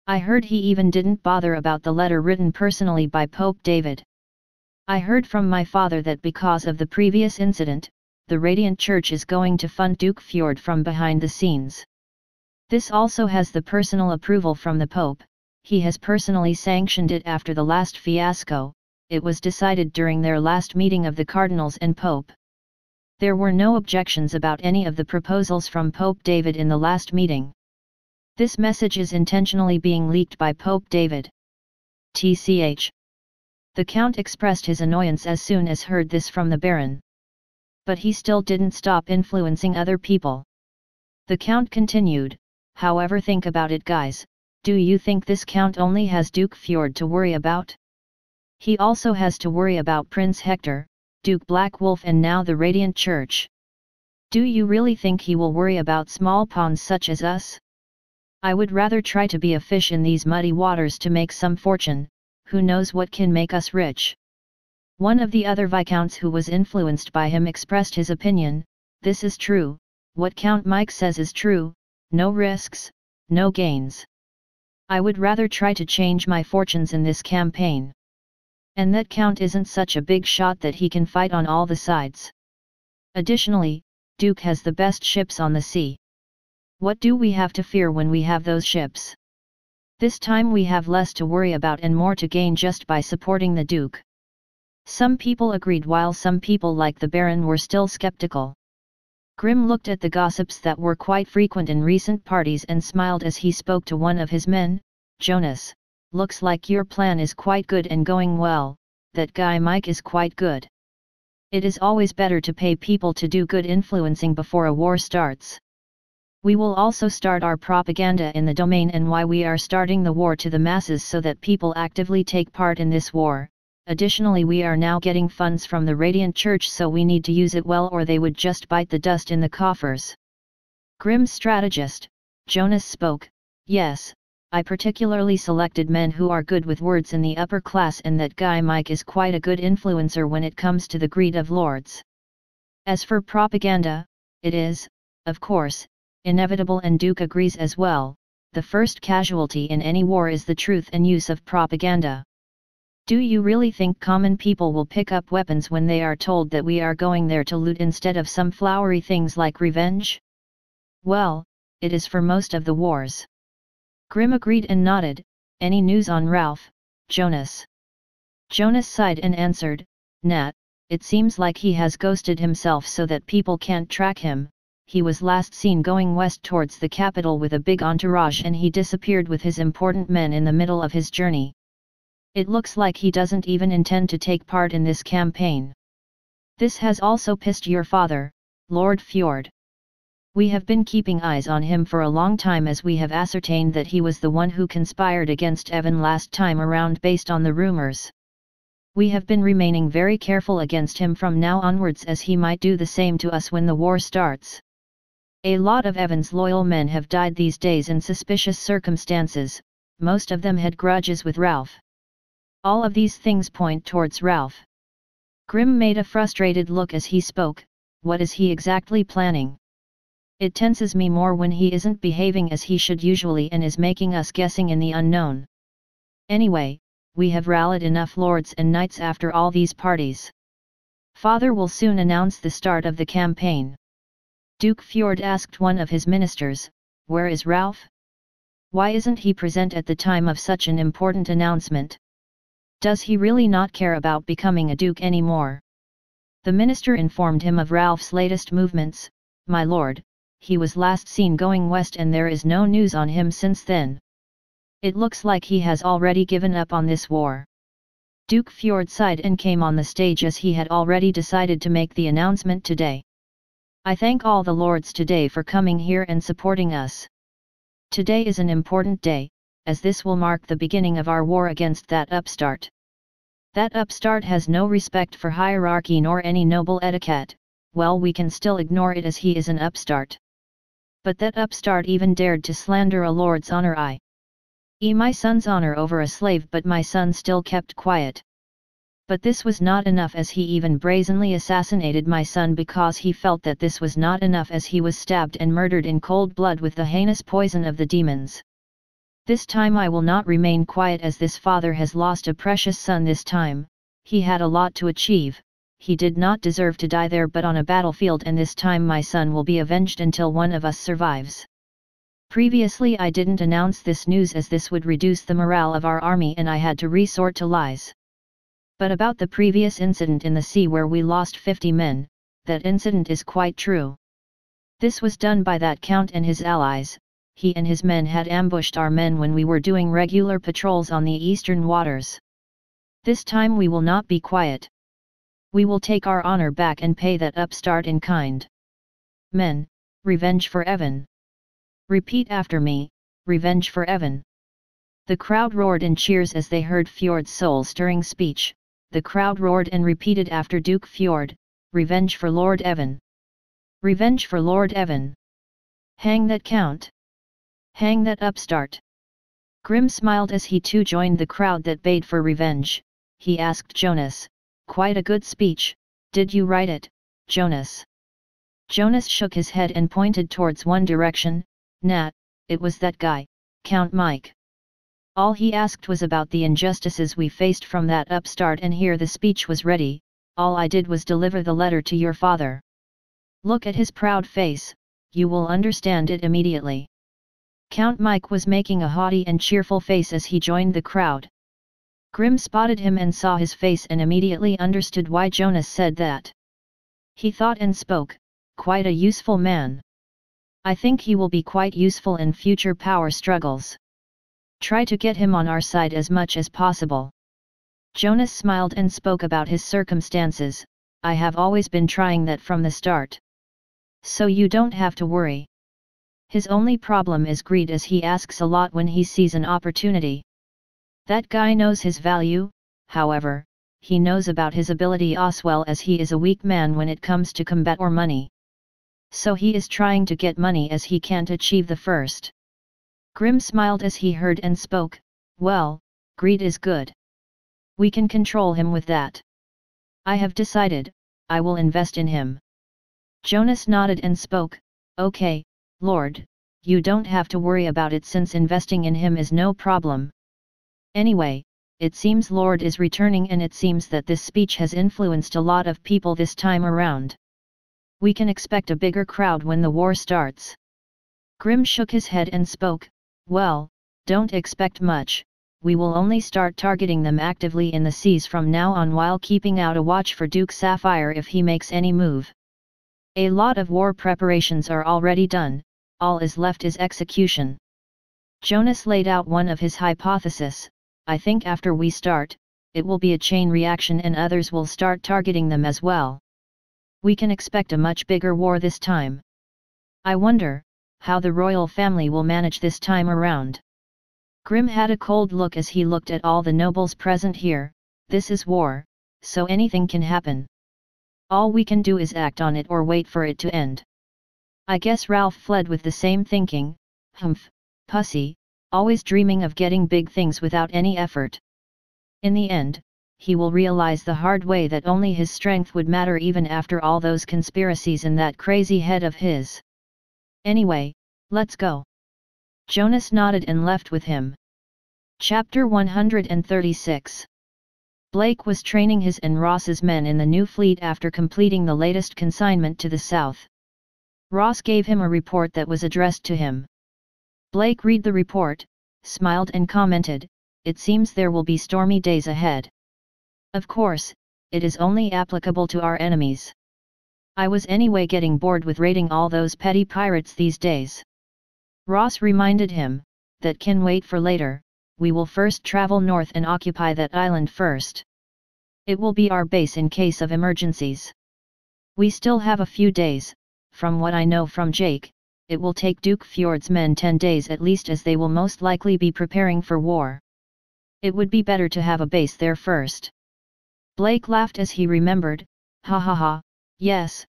I heard he even didn't bother about the letter written personally by Pope David. I heard from my father that because of the previous incident, the Radiant Church is going to fund Duke Fjord from behind the scenes. This also has the personal approval from the Pope, he has personally sanctioned it after the last fiasco, it was decided during their last meeting of the Cardinals and Pope. There were no objections about any of the proposals from Pope David in the last meeting. This message is intentionally being leaked by Pope David. TCH. The Count expressed his annoyance as soon as heard this from the Baron. But he still didn't stop influencing other people. The Count continued, "However, think about it, guys, do you think this Count only has Duke Fjord to worry about? He also has to worry about Prince Hector, Duke Black Wolf and now the Radiant Church. Do you really think he will worry about small pawns such as us? I would rather try to be a fish in these muddy waters to make some fortune, who knows what can make us rich." One of the other viscounts who was influenced by him expressed his opinion, "This is true, what Count Mike says is true, no risks, no gains. I would rather try to change my fortunes in this campaign. And that Count isn't such a big shot that he can fight on all the sides. Additionally, Duke has the best ships on the sea. What do we have to fear when we have those ships? This time we have less to worry about and more to gain just by supporting the Duke." Some people agreed while some people like the Baron were still skeptical. Grimm looked at the gossips that were quite frequent in recent parties and smiled as he spoke to one of his men, "Jonas, looks like your plan is quite good and going well, that guy Mike is quite good. It is always better to pay people to do good influencing before a war starts. We will also start our propaganda in the domain and why we are starting the war to the masses so that people actively take part in this war. Additionally, we are now getting funds from the Radiant Church, so we need to use it well or they would just bite the dust in the coffers." Grimm's strategist, Jonas spoke, "Yes, I particularly selected men who are good with words in the upper class and that guy Mike is quite a good influencer when it comes to the greed of lords. As for propaganda, it is, of course, inevitable and Duke agrees as well, the first casualty in any war is the truth and use of propaganda. Do you really think common people will pick up weapons when they are told that we are going there to loot instead of some flowery things like revenge? Well, it is for most of the wars." Grimm agreed and nodded. "Any news on Ralph, Jonas?" Jonas sighed and answered, "Nat, it seems like he has ghosted himself so that people can't track him. He was last seen going west towards the capital with a big entourage and he disappeared with his important men in the middle of his journey. It looks like he doesn't even intend to take part in this campaign. This has also pissed your father, Lord Fjord. We have been keeping eyes on him for a long time as we have ascertained that he was the one who conspired against Evan last time around based on the rumors. We have been remaining very careful against him from now onwards as he might do the same to us when the war starts. A lot of Evan's loyal men have died these days in suspicious circumstances, most of them had grudges with Ralph. All of these things point towards Ralph." Grimm made a frustrated look as he spoke, What is he exactly planning? It tenses me more when he isn't behaving as he should usually and is making us guessing in the unknown. Anyway, we have rallied enough lords and knights after all these parties. Father will soon announce the start of the campaign. Duke Fjord asked one of his ministers, "Where is Ralph? Why isn't he present at the time of such an important announcement? Does he really not care about becoming a duke anymore?" The minister informed him of Ralph's latest movements. "My lord, he was last seen going west and there is no news on him since then. It looks like he has already given up on this war." Duke Fjord sighed and came on the stage as he had already decided to make the announcement today. "I thank all the lords today for coming here and supporting us. Today is an important day, as this will mark the beginning of our war against that upstart. That upstart has no respect for hierarchy nor any noble etiquette. Well, we can still ignore it as he is an upstart. But that upstart even dared to slander a lord's honor, my son's honor over a slave, but my son still kept quiet. But this was not enough, as he even brazenly assassinated my son because he felt that this was not enough, as he was stabbed and murdered in cold blood with the heinous poison of the demons. This time I will not remain quiet, as this father has lost a precious son this time. He had a lot to achieve, he did not deserve to die there but on a battlefield, and this time my son will be avenged until one of us survives. Previously I didn't announce this news as this would reduce the morale of our army and I had to resort to lies. But about the previous incident in the sea where we lost 50 men, that incident is quite true. This was done by that count and his allies. He and his men had ambushed our men when we were doing regular patrols on the eastern waters. This time we will not be quiet. We will take our honor back and pay that upstart in kind. Men, revenge for Evan. Repeat after me, revenge for Evan." The crowd roared in cheers as they heard Fjord's soul-stirring speech. The crowd roared and repeated after Duke Fjord, "Revenge for Lord Evan. Revenge for Lord Evan. Hang that count. Hang that upstart." Grim smiled as he too joined the crowd that bayed for revenge. He asked Jonas, "Quite a good speech, did you write it, Jonas?" Jonas shook his head and pointed towards one direction. "Nah, it was that guy, Count Mike. All he asked was about the injustices we faced from that upstart, and here the speech was ready. All I did was deliver the letter to your father. Look at his proud face, you will understand it immediately." Count Mike was making a haughty and cheerful face as he joined the crowd. Grim spotted him and saw his face and immediately understood why Jonas said that. He thought and spoke, "Quite a useful man. I think he will be quite useful in future power struggles. Try to get him on our side as much as possible." Jonas smiled and spoke about his circumstances. "I have always been trying that from the start. So you don't have to worry. His only problem is greed, as he asks a lot when he sees an opportunity. That guy knows his value, however, he knows about his ability as well, as he is a weak man when it comes to combat or money. So he is trying to get money as he can't achieve the first." Grim smiled as he heard and spoke, "Well, greed is good. We can control him with that. I have decided, I will invest in him." Jonas nodded and spoke, "Okay, Lord, you don't have to worry about it since investing in him is no problem. Anyway, it seems Lord is returning and it seems that this speech has influenced a lot of people this time around. We can expect a bigger crowd when the war starts." Grim shook his head and spoke, "Well, don't expect much, we will only start targeting them actively in the seas from now on while keeping out a watch for Duke Sapphire if he makes any move. A lot of war preparations are already done, all is left is execution." Jonas laid out one of his hypotheses. "I think after we start, it will be a chain reaction and others will start targeting them as well. We can expect a much bigger war this time. I wonder, how the royal family will manage this time around." Grim had a cold look as he looked at all the nobles present here. This is war, so anything can happen. All we can do is act on it or wait for it to end. I guess Ralph fled with the same thinking. Humph, pussy, always dreaming of getting big things without any effort. In the end, he will realize the hard way that only his strength would matter even after all those conspiracies in that crazy head of his. Anyway, let's go. Jonas nodded and left with him. Chapter 136. Blake was training his and Ross's men in the new fleet after completing the latest consignment to the south. Ross gave him a report that was addressed to him. Blake read the report, smiled and commented, "It seems there will be stormy days ahead. Of course, it is only applicable to our enemies. I was anyway getting bored with raiding all those petty pirates these days." Ross reminded him, "That can wait for later, we will first travel north and occupy that island first. It will be our base in case of emergencies. We still have a few days, from what I know from Jake, it will take Duke Fjord's men 10 days at least as they will most likely be preparing for war. It would be better to have a base there first." Blake laughed as he remembered, "Ha ha ha, yes,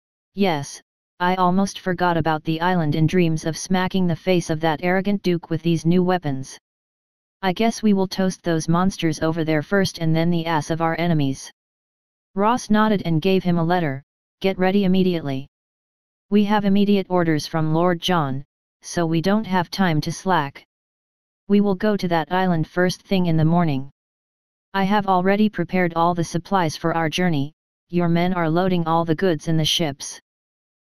I almost forgot about the island in dreams of smacking the face of that arrogant Duke with these new weapons. I guess we will toast those monsters over there first and then the ass of our enemies." Ross nodded and gave him a letter, "Get ready immediately. We have immediate orders from Lord John, so we don't have time to slack. We will go to that island first thing in the morning. I have already prepared all the supplies for our journey, your men are loading all the goods in the ships.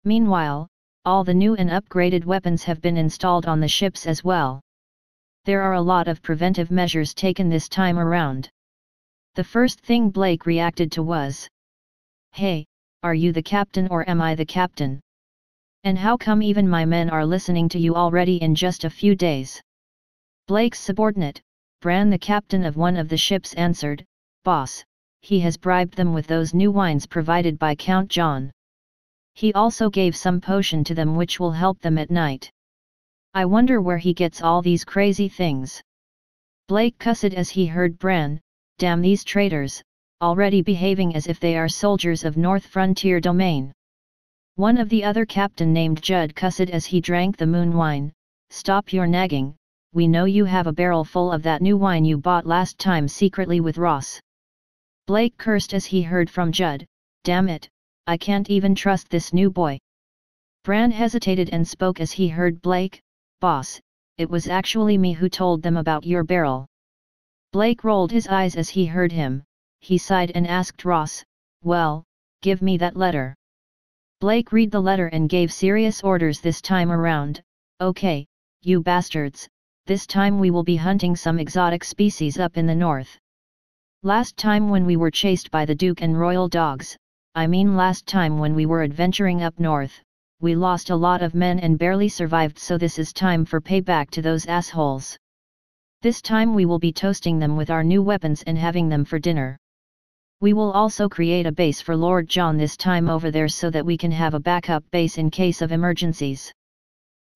Meanwhile, all the new and upgraded weapons have been installed on the ships as well. There are a lot of preventive measures taken this time around." The first thing Blake reacted to was, "Hey, are you the captain or am I the captain? And how come even my men are listening to you already in just a few days?" Blake's subordinate, Bran, the captain of one of the ships, answered, "Boss, he has bribed them with those new wines provided by Count John. He also gave some potion to them which will help them at night. I wonder where he gets all these crazy things." Blake cussed as he heard Bran, "Damn these traitors, already behaving as if they are soldiers of North Frontier Domain." One of the other captain named Judd cussed as he drank the moon wine, "Stop your nagging, we know you have a barrel full of that new wine you bought last time secretly with Ross." Blake cursed as he heard from Judd, "Damn it, I can't even trust this new boy." Bran hesitated and spoke as he heard Blake, "Boss, it was actually me who told them about your barrel." Blake rolled his eyes as he heard him, he sighed and asked Ross, "Well, give me that letter." Blake read the letter and gave serious orders this time around, "Okay, you bastards, this time we will be hunting some exotic species up in the north. Last time when we were chased by the Duke and Royal Dogs, I mean last time when we were adventuring up north, we lost a lot of men and barely survived, so this is time for payback to those assholes. This time we will be toasting them with our new weapons and having them for dinner. We will also create a base for Lord John this time over there so that we can have a backup base in case of emergencies.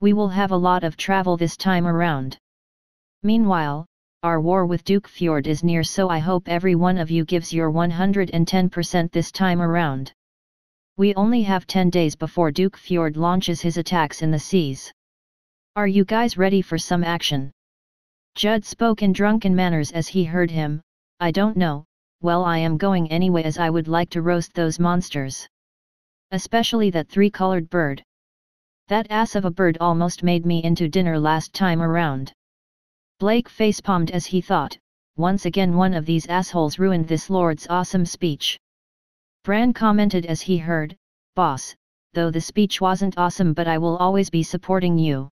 We will have a lot of travel this time around. Meanwhile, our war with Duke Fjord is near, so I hope every one of you gives your 110% this time around. We only have 10 days before Duke Fjord launches his attacks in the seas. Are you guys ready for some action?" Judd spoke in drunken manners as he heard him, "I don't know, well I am going anyway as I would like to roast those monsters. Especially that 3-colored bird. That ass of a bird almost made me into dinner last time around." Blake facepalmed as he thought, once again one of these assholes ruined this lord's awesome speech. Bran commented as he heard, "Boss, though the speech wasn't awesome but I will always be supporting you."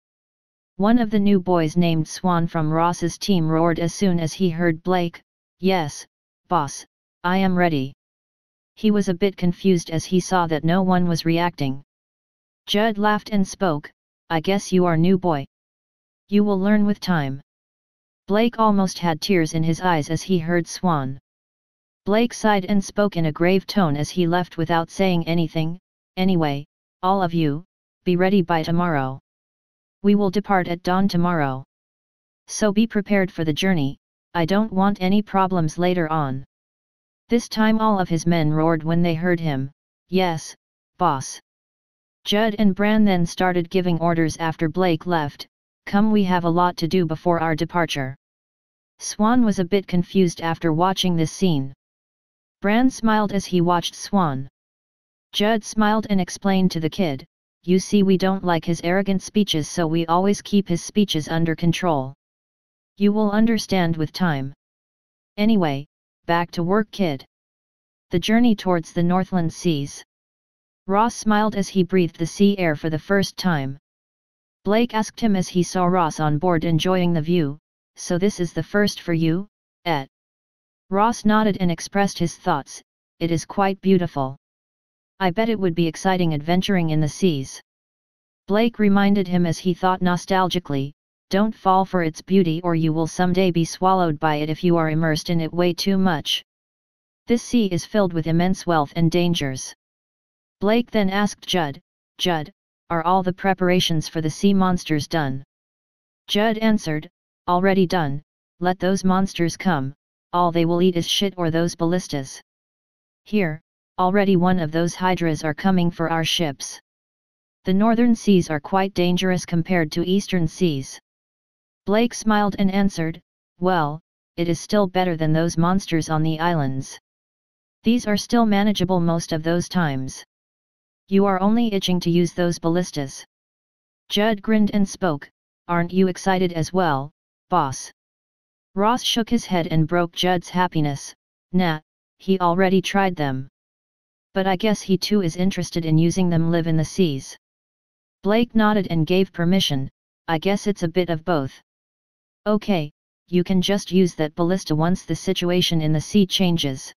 One of the new boys named Swan from Ross's team roared as soon as he heard Blake, "Yes, boss, I am ready." He was a bit confused as he saw that no one was reacting. Judd laughed and spoke, "I guess you are new boy. You will learn with time." Blake almost had tears in his eyes as he heard Swan. Blake sighed and spoke in a grave tone as he left without saying anything, "Anyway, all of you, be ready by tomorrow. We will depart at dawn tomorrow. So be prepared for the journey, I don't want any problems later on." This time all of his men roared when they heard him, "Yes, boss." Judd and Bran then started giving orders after Blake left, "Come, we have a lot to do before our departure." Swan was a bit confused after watching this scene. Bran smiled as he watched Swan. Judd smiled and explained to the kid, "You see, we don't like his arrogant speeches, so we always keep his speeches under control. You will understand with time. Anyway, back to work, kid." The journey towards the Northland Seas. Ross smiled as he breathed the sea air for the first time. Blake asked him as he saw Ross on board enjoying the view, "So this is the first for you, eh?" Ross nodded and expressed his thoughts, "It is quite beautiful. I bet it would be exciting adventuring in the seas." Blake reminded him as he thought nostalgically, "Don't fall for its beauty or you will someday be swallowed by it if you are immersed in it way too much. This sea is filled with immense wealth and dangers." Blake then asked Judd, "Judd, are all the preparations for the sea monsters done?" Judd answered, "Already done, let those monsters come, all they will eat is shit or those ballistas. Here, already one of those hydras are coming for our ships. The northern seas are quite dangerous compared to eastern seas." Blake smiled and answered, "Well, it is still better than those monsters on the islands. These are still manageable most of those times. You are only itching to use those ballistas." Judd grinned and spoke, "Aren't you excited as well, boss?" Ross shook his head and broke Judd's happiness, "Nah, he already tried them. But I guess he too is interested in using them live in the seas." Blake nodded and gave permission, "I guess it's a bit of both. Okay, you can just use that ballista once the situation in the sea changes.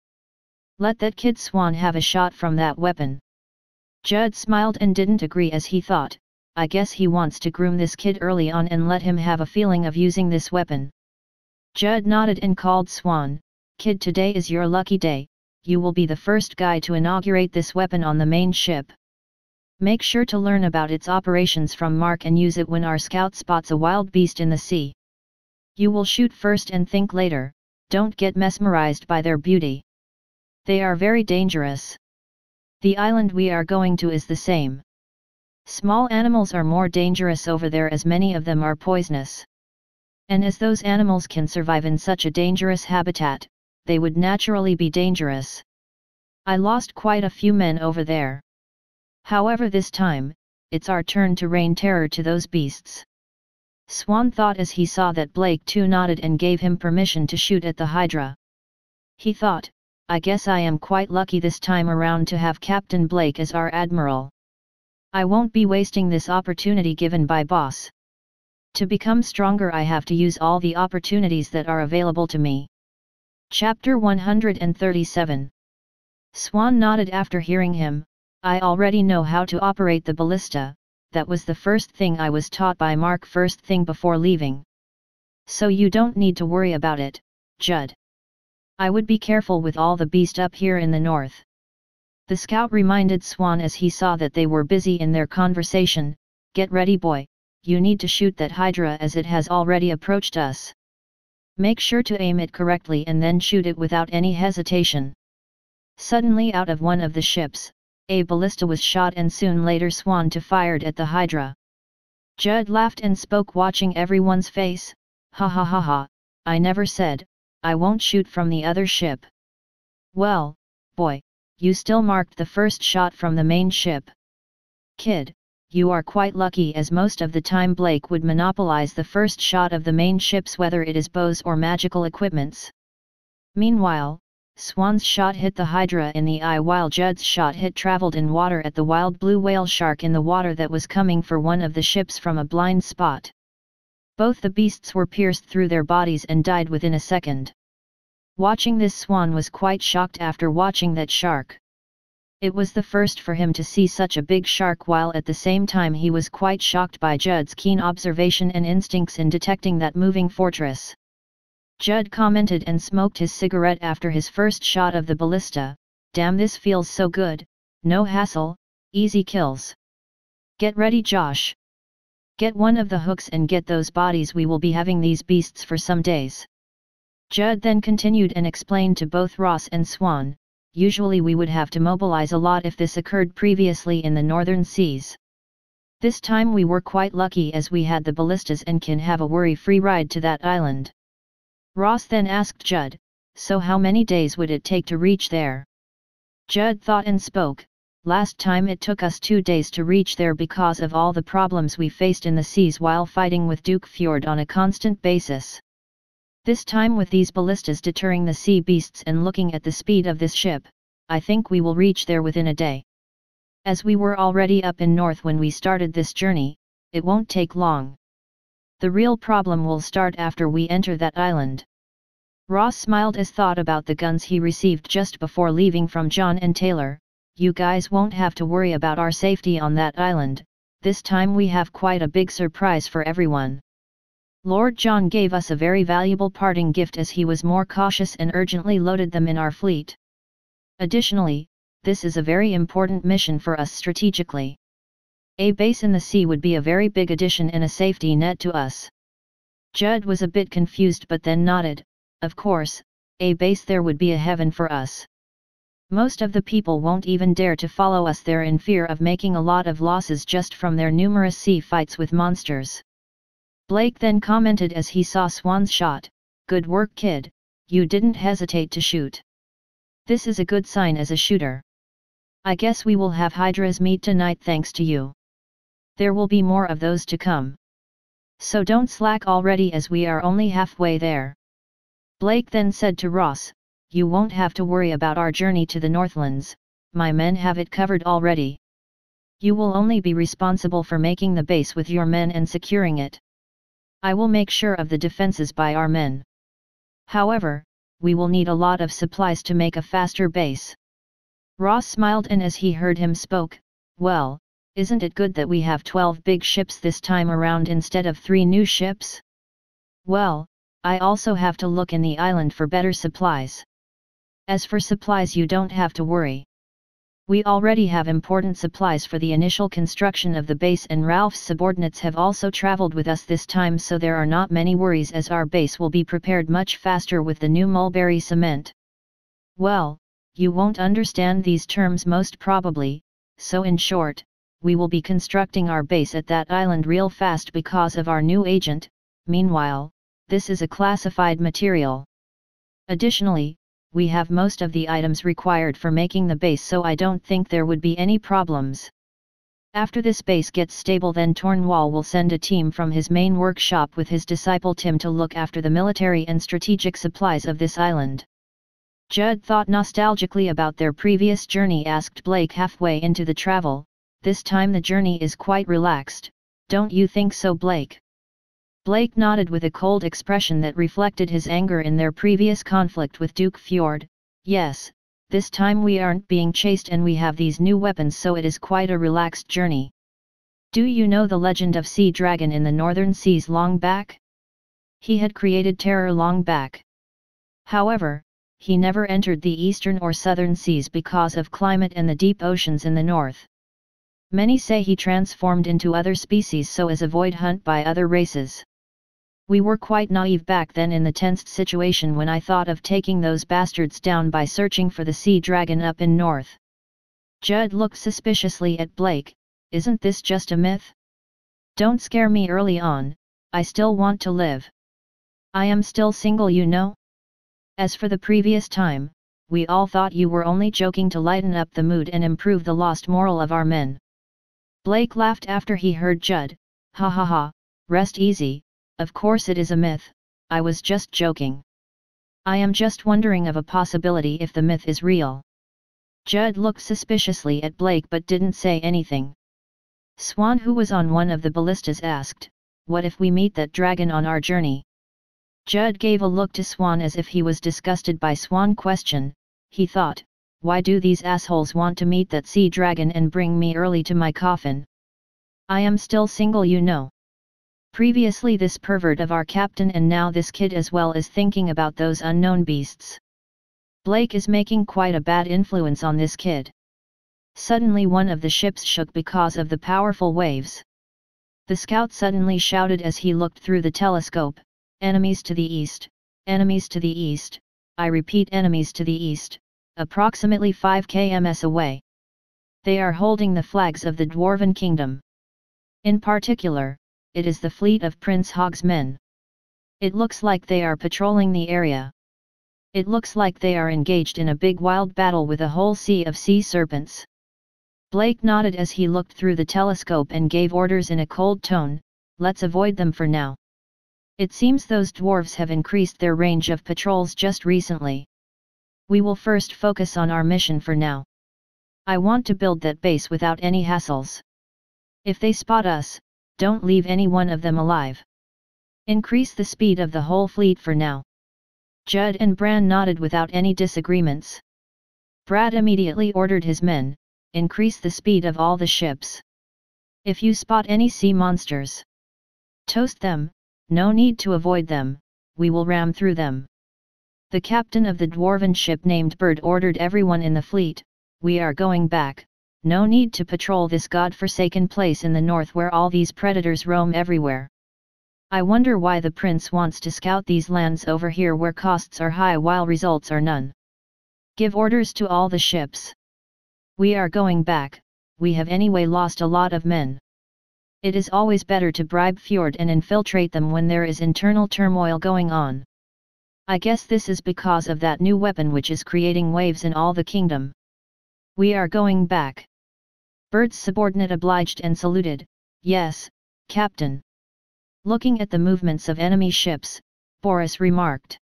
Let that kid Swan have a shot from that weapon." Judd smiled and didn't agree as he thought, "I guess he wants to groom this kid early on and let him have a feeling of using this weapon." Judd nodded and called Swan, "Kid, today is your lucky day, you will be the first guy to inaugurate this weapon on the main ship. Make sure to learn about its operations from Mark and use it when our scout spots a wild beast in the sea. You will shoot first and think later, don't get mesmerized by their beauty. They are very dangerous. The island we are going to is the same. Small animals are more dangerous over there as many of them are poisonous. And as those animals can survive in such a dangerous habitat, they would naturally be dangerous. I lost quite a few men over there. However, this time, it's our turn to rain terror to those beasts." Swan thought as he saw that Blake too nodded and gave him permission to shoot at the Hydra. He thought, "I guess I am quite lucky this time around to have Captain Blake as our admiral. I won't be wasting this opportunity given by boss. To become stronger I have to use all the opportunities that are available to me." Chapter 137. Swan nodded after hearing him, "I already know how to operate the ballista, that was the first thing I was taught by Mark first thing before leaving. So you don't need to worry about it, Judd. I would be careful with all the beast up here in the north." The scout reminded Swan as he saw that they were busy in their conversation, "Get ready, boy, you need to shoot that Hydra as it has already approached us. Make sure to aim it correctly and then shoot it without any hesitation." Suddenly out of one of the ships, a ballista was shot and soon later Swan too fired at the Hydra. Judd laughed and spoke watching everyone's face, "Ha ha ha ha, I never said, I won't shoot from the other ship." "Well, boy, you still marked the first shot from the main ship. Kid, you are quite lucky as most of the time Blake would monopolize the first shot of the main ships whether it is bows or magical equipments." Meanwhile, Swan's shot hit the Hydra in the eye while Judd's shot hit traveled in water at the wild blue whale shark in the water that was coming for one of the ships from a blind spot. Both the beasts were pierced through their bodies and died within a second. Watching this, Swan was quite shocked after watching that shark. It was the first for him to see such a big shark while at the same time he was quite shocked by Judd's keen observation and instincts in detecting that moving fortress. Judd commented and smoked his cigarette after his first shot of the ballista, "Damn, this feels so good, no hassle, easy kills. Get ready, Josh. Get one of the hooks and get those bodies, we will be having these beasts for some days." Judd then continued and explained to both Ross and Swan, "Usually we would have to mobilize a lot if this occurred previously in the northern seas. This time we were quite lucky as we had the ballistas and can have a worry-free ride to that island." Ross then asked Judd, so how many days would it take to reach there? Judd thought and spoke. Last time it took us 2 days to reach there because of all the problems we faced in the seas while fighting with Duke Fjord on a constant basis. This time with these ballistas deterring the sea beasts and looking at the speed of this ship, I think we will reach there within a day. As we were already up in north when we started this journey, it won't take long. The real problem will start after we enter that island. Ross smiled as thought about the guns he received just before leaving from John and Taylor. You guys won't have to worry about our safety on that island, this time we have quite a big surprise for everyone. Lord John gave us a very valuable parting gift as he was more cautious and urgently loaded them in our fleet. Additionally, this is a very important mission for us strategically. A base in the sea would be a very big addition and a safety net to us. Judd was a bit confused but then nodded. Of course, a base there would be a heaven for us. Most of the people won't even dare to follow us there in fear of making a lot of losses just from their numerous sea fights with monsters. Blake then commented as he saw Swan's shot, "Good work, kid, you didn't hesitate to shoot. This is a good sign as a shooter. I guess we will have Hydra's meat tonight thanks to you. There will be more of those to come. So don't slack already as we are only halfway there." Blake then said to Ross, "You won't have to worry about our journey to the Northlands, my men have it covered already. You will only be responsible for making the base with your men and securing it. I will make sure of the defenses by our men. However, we will need a lot of supplies to make a faster base." Ross smiled and as he heard him spoke, "Well, isn't it good that we have 12 big ships this time around instead of 3 new ships? Well, I also have to look in the island for better supplies. As for supplies you don't have to worry. We already have important supplies for the initial construction of the base and Ralph's subordinates have also traveled with us this time so there are not many worries as our base will be prepared much faster with the new mulberry cement. Well, you won't understand these terms most probably, so in short, we will be constructing our base at that island real fast because of our new agent. Meanwhile, this is a classified material. Additionally, we have most of the items required for making the base so I don't think there would be any problems. After this base gets stable then Tornwall will send a team from his main workshop with his disciple Tim to look after the military and strategic supplies of this island." Judd thought nostalgically about their previous journey asked Blake halfway into the travel, "This time the journey is quite relaxed, don't you think so Blake?" Blake nodded with a cold expression that reflected his anger in their previous conflict with Duke Fjord. "Yes, this time we aren't being chased and we have these new weapons so it is quite a relaxed journey. Do you know the legend of Sea Dragon in the northern seas long back? He had created terror long back. However, he never entered the eastern or southern seas because of climate and the deep oceans in the north. Many say he transformed into other species so as avoid hunt by other races. We were quite naive back then in the tensed situation when I thought of taking those bastards down by searching for the sea dragon up in north." Judd looked suspiciously at Blake, "Isn't this just a myth? Don't scare me early on, I still want to live. I am still single you know. As for the previous time, we all thought you were only joking to lighten up the mood and improve the lost moral of our men." Blake laughed after he heard Judd, "Ha ha ha, rest easy. Of course it is a myth, I was just joking. I am just wondering of a possibility if the myth is real." Judd looked suspiciously at Blake but didn't say anything. Swan, who was on one of the ballistas, asked, "What if we meet that dragon on our journey?" Judd gave a look to Swan as if he was disgusted by Swan's question. He thought, "Why do these assholes want to meet that sea dragon and bring me early to my coffin? I am still single you know. Previously this pervert of our captain and now this kid as well is thinking about those unknown beasts. Blake is making quite a bad influence on this kid." Suddenly one of the ships shook because of the powerful waves. The scout suddenly shouted as he looked through the telescope, "Enemies to the east, enemies to the east, I repeat enemies to the east, approximately 5 km away. They are holding the flags of the Dwarven Kingdom. In particular, it is the fleet of Prince Hog's men. It looks like they are patrolling the area. It looks like they are engaged in a big wild battle with a whole sea of sea serpents. Blake nodded as he looked through the telescope and gave orders in a cold tone, "Let's avoid them for now. It seems those dwarves have increased their range of patrols just recently. We will first focus on our mission for now. I want to build that base without any hassles. If they spot us, don't leave any one of them alive. Increase the speed of the whole fleet for now." Judd and Bran nodded without any disagreements. Brad immediately ordered his men, "Increase the speed of all the ships. If you spot any sea monsters, toast them, no need to avoid them, we will ram through them." The captain of the dwarven ship named Bird ordered everyone in the fleet, "We are going back, no need to patrol this god-forsaken place in the north where all these predators roam everywhere. I wonder why the prince wants to scout these lands over here where costs are high while results are none. Give orders to all the ships. We are going back, we have anyway lost a lot of men. It is always better to bribe Fjord and infiltrate them when there is internal turmoil going on. I guess this is because of that new weapon which is creating waves in all the kingdom. We are going back." Bird's subordinate obliged and saluted, "Yes, Captain." Looking at the movements of enemy ships, Boris remarked.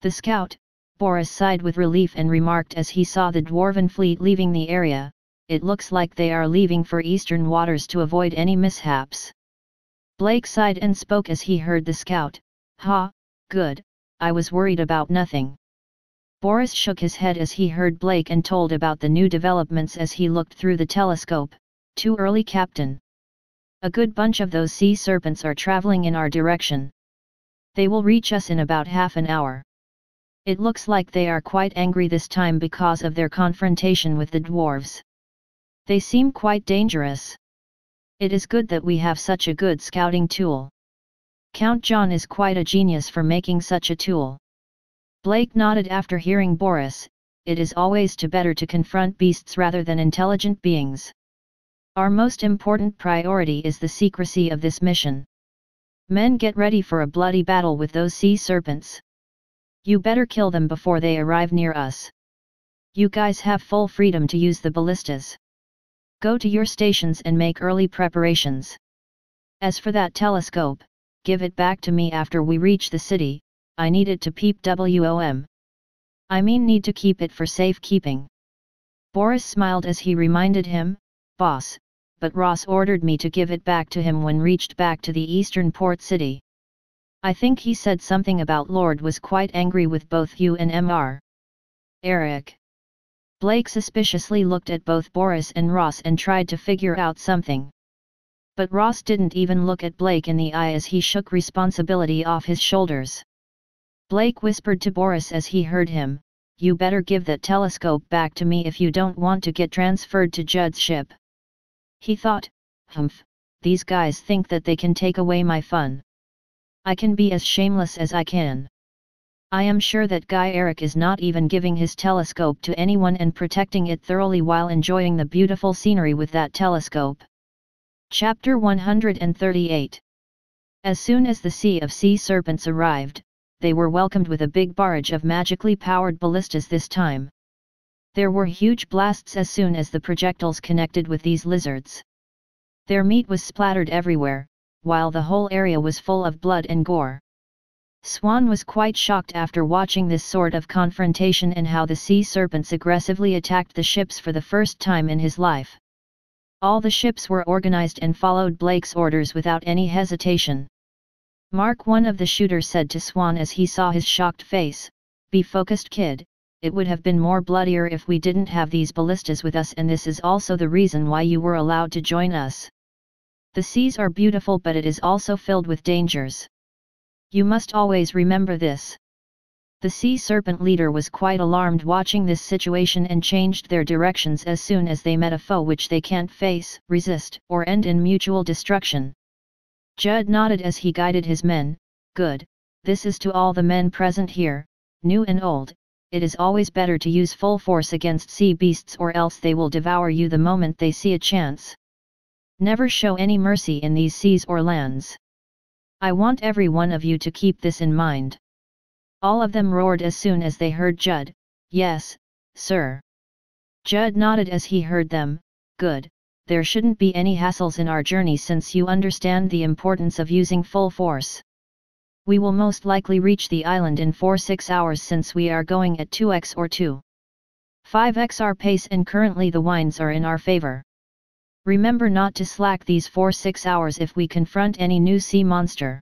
"The scout," Boris sighed with relief and remarked as he saw the dwarven fleet leaving the area, "It looks like they are leaving for eastern waters to avoid any mishaps." Blake sighed and spoke as he heard the scout, "Ha, good, I was worried about nothing." Boris shook his head as he heard Blake and told about the new developments as he looked through the telescope, "Too early, Captain. A good bunch of those sea serpents are traveling in our direction. They will reach us in about half an hour. It looks like they are quite angry this time because of their confrontation with the dwarves. They seem quite dangerous. It is good that we have such a good scouting tool. Count John is quite a genius for making such a tool." Blake nodded after hearing Boris, "It is always better to confront beasts rather than intelligent beings. Our most important priority is the secrecy of this mission. Men, get ready for a bloody battle with those sea serpents. You better kill them before they arrive near us. You guys have full freedom to use the ballistas. Go to your stations and make early preparations. As for that telescope, give it back to me after we reach the city, I need it to peep WOM. I mean, need to keep it for safekeeping." Boris smiled as he reminded him, "Boss, but Ross ordered me to give it back to him when reached back to the eastern port city. I think he said something about Lord was quite angry with both you and Mr. Eric." Blake suspiciously looked at both Boris and Ross and tried to figure out something. But Ross didn't even look at Blake in the eye as he shook responsibility off his shoulders. Blake whispered to Boris as he heard him, "You better give that telescope back to me if you don't want to get transferred to Judd's ship." He thought, "Humph, these guys think that they can take away my fun. I can be as shameless as I can. I am sure that Guy Eric is not even giving his telescope to anyone and protecting it thoroughly while enjoying the beautiful scenery with that telescope." Chapter 138. As soon as the Sea of Sea Serpents arrived, they were welcomed with a big barrage of magically powered ballistas this time. There were huge blasts as soon as the projectiles connected with these lizards. Their meat was splattered everywhere, while the whole area was full of blood and gore. Swan was quite shocked after watching this sort of confrontation and how the sea serpents aggressively attacked the ships for the first time in his life. All the ships were organized and followed Blake's orders without any hesitation. Mark, one of the shooters, said to Swan as he saw his shocked face, "Be focused, kid. It would have been more bloodier if we didn't have these ballistas with us, and this is also the reason why you were allowed to join us. The seas are beautiful, but it is also filled with dangers. You must always remember this." The sea serpent leader was quite alarmed watching this situation and changed their directions as soon as they met a foe which they can't face, resist, or end in mutual destruction. Judd nodded as he guided his men, "Good, this is to all the men present here, new and old. It is always better to use full force against sea beasts, or else they will devour you the moment they see a chance. Never show any mercy in these seas or lands. I want every one of you to keep this in mind. All of them roared as soon as they heard Judd. Yes, sir. Judd nodded as he heard them. Good, there shouldn't be any hassles in our journey since you understand the importance of using full force. We will most likely reach the island in 4-6 hours since we are going at 2x or 2.5x our pace and currently the winds are in our favor. Remember not to slack these 4-6 hours if we confront any new sea monster.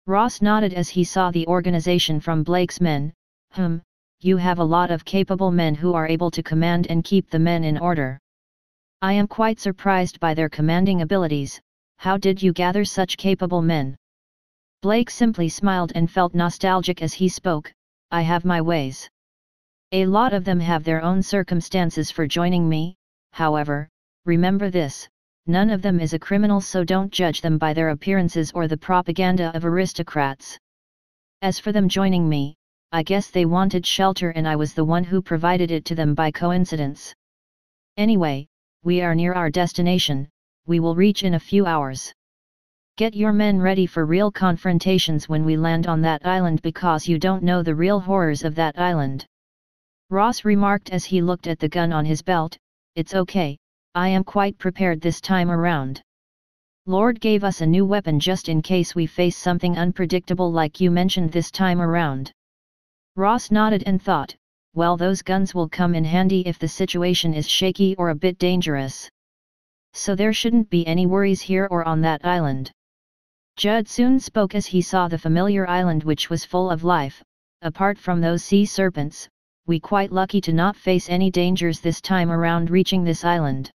Ross nodded as he saw the organization from Blake's men. You have a lot of capable men who are able to command and keep the men in order. I am quite surprised by their commanding abilities. How did you gather such capable men? Blake simply smiled and felt nostalgic as he spoke. I have my ways. A lot of them have their own circumstances for joining me, however, remember this, none of them is a criminal, so don't judge them by their appearances or the propaganda of aristocrats. As for them joining me, I guess they wanted shelter and I was the one who provided it to them by coincidence. Anyway, we are near our destination, we will reach in a few hours. Get your men ready for real confrontations when we land on that island because you don't know the real horrors of that island. Ross remarked as he looked at the gun on his belt. It's okay, I am quite prepared this time around. Lord gave us a new weapon just in case we face something unpredictable like you mentioned this time around. Ross nodded and thought, well, those guns will come in handy if the situation is shaky or a bit dangerous. So there shouldn't be any worries here or on that island. Judd soon spoke as he saw the familiar island which was full of life. Apart from those sea serpents, we quite lucky to not face any dangers this time around reaching this island.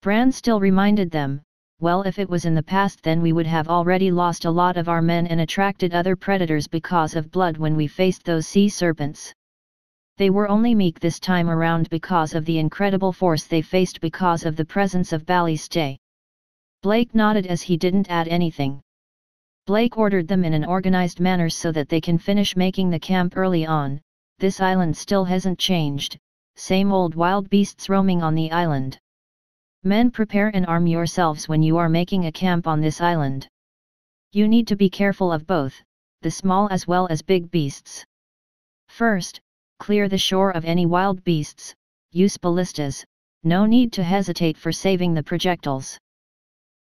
Bran still reminded them, well, if it was in the past then we would have already lost a lot of our men and attracted other predators because of blood when we faced those sea serpents. They were only meek this time around because of the incredible force they faced because of the presence of Ballystay. Blake nodded as he didn't add anything. Blake ordered them in an organized manner so that they can finish making the camp early on. This island still hasn't changed, same old wild beasts roaming on the island. Men, prepare and arm yourselves when you are making a camp on this island. You need to be careful of both, the small as well as big beasts. First, clear the shore of any wild beasts, use ballistas, no need to hesitate for saving the projectiles.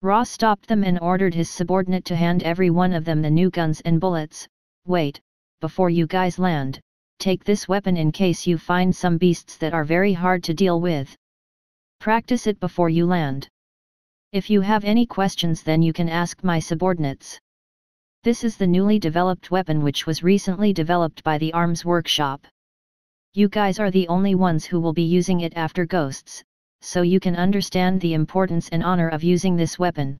Ross stopped them and ordered his subordinate to hand every one of them the new guns and bullets. Wait, before you guys land, take this weapon in case you find some beasts that are very hard to deal with. Practice it before you land. If you have any questions then you can ask my subordinates. This is the newly developed weapon which was recently developed by the Arms Workshop. You guys are the only ones who will be using it after Ghosts, so you can understand the importance and honor of using this weapon.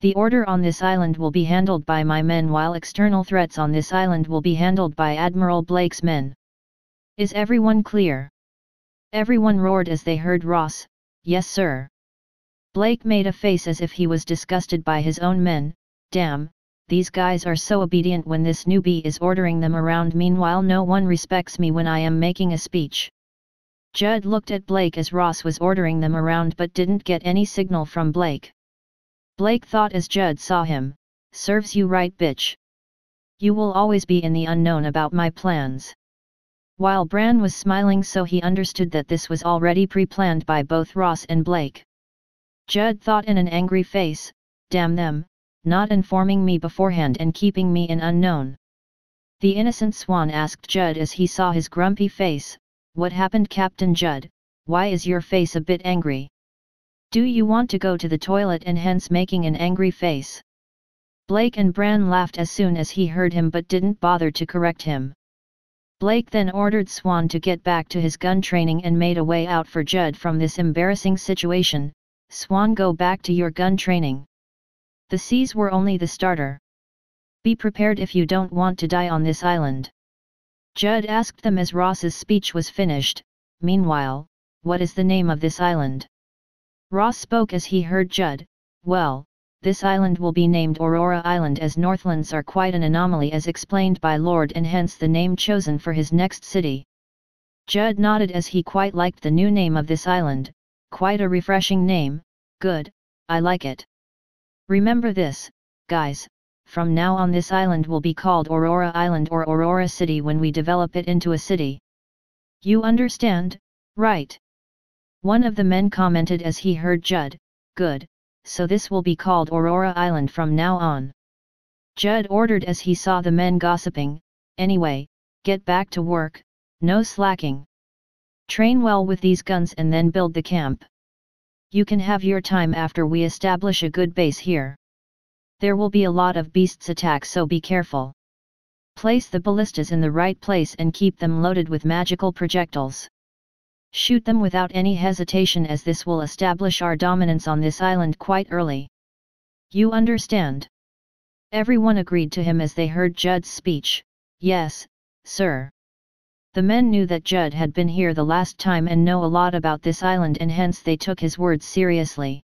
The order on this island will be handled by my men while external threats on this island will be handled by Admiral Blake's men. Is everyone clear? Everyone roared as they heard Ross. Yes, sir. Blake made a face as if he was disgusted by his own men. Damn, these guys are so obedient when this newbie is ordering them around. Meanwhile, no one respects me when I am making a speech. Judd looked at Blake as Ross was ordering them around but didn't get any signal from Blake. Blake thought as Judd saw him, serves you right, bitch. You will always be in the unknown about my plans. While Bran was smiling, so he understood that this was already pre-planned by both Ross and Blake. Judd thought in an angry face, damn them, not informing me beforehand and keeping me in unknown. The innocent Swan asked Judd as he saw his grumpy face, what happened, Captain Judd? Why is your face a bit angry? Do you want to go to the toilet and hence making an angry face? Blake and Bran laughed as soon as he heard him but didn't bother to correct him. Blake then ordered Swan to get back to his gun training and made a way out for Judd from this embarrassing situation. Swan, go back to your gun training. The seas were only the starter. Be prepared if you don't want to die on this island. Judd asked them as Ross's speech was finished. Meanwhile, what is the name of this island? Ross spoke as he heard Judd. Well, this island will be named Aurora Island as Northlands are quite an anomaly as explained by Lord and hence the name chosen for his next city. Judd nodded as he quite liked the new name of this island, quite a refreshing name. Good, I like it. Remember this, guys, From now on this island will be called Aurora Island or Aurora City when we develop it into a city. You understand, right? One of the men commented as he heard Judd. Good, so this will be called Aurora Island from now on. Judd ordered as he saw the men gossiping. Anyway, get back to work, no slacking. Train well with these guns and then build the camp. You can have your time after we establish a good base here. There will be a lot of beasts attack, so be careful. Place the ballistas in the right place and keep them loaded with magical projectiles. Shoot them without any hesitation, as this will establish our dominance on this island quite early. You understand? Everyone agreed to him as they heard Judd's speech. Yes, sir. The men knew that Judd had been here the last time and know a lot about this island, and hence they took his words seriously.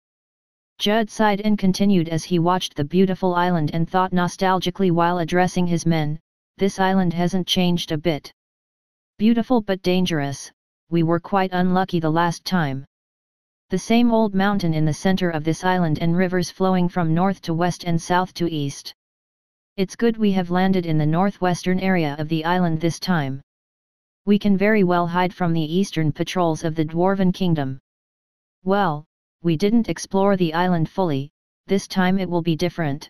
Judd sighed and continued as he watched the beautiful island and thought nostalgically while addressing his men, this island hasn't changed a bit. Beautiful but dangerous, we were quite unlucky the last time. The same old mountain in the center of this island and rivers flowing from north to west and south to east. It's good we have landed in the northwestern area of the island this time. We can very well hide from the eastern patrols of the Dwarven Kingdom. Well, we didn't explore the island fully, this time it will be different.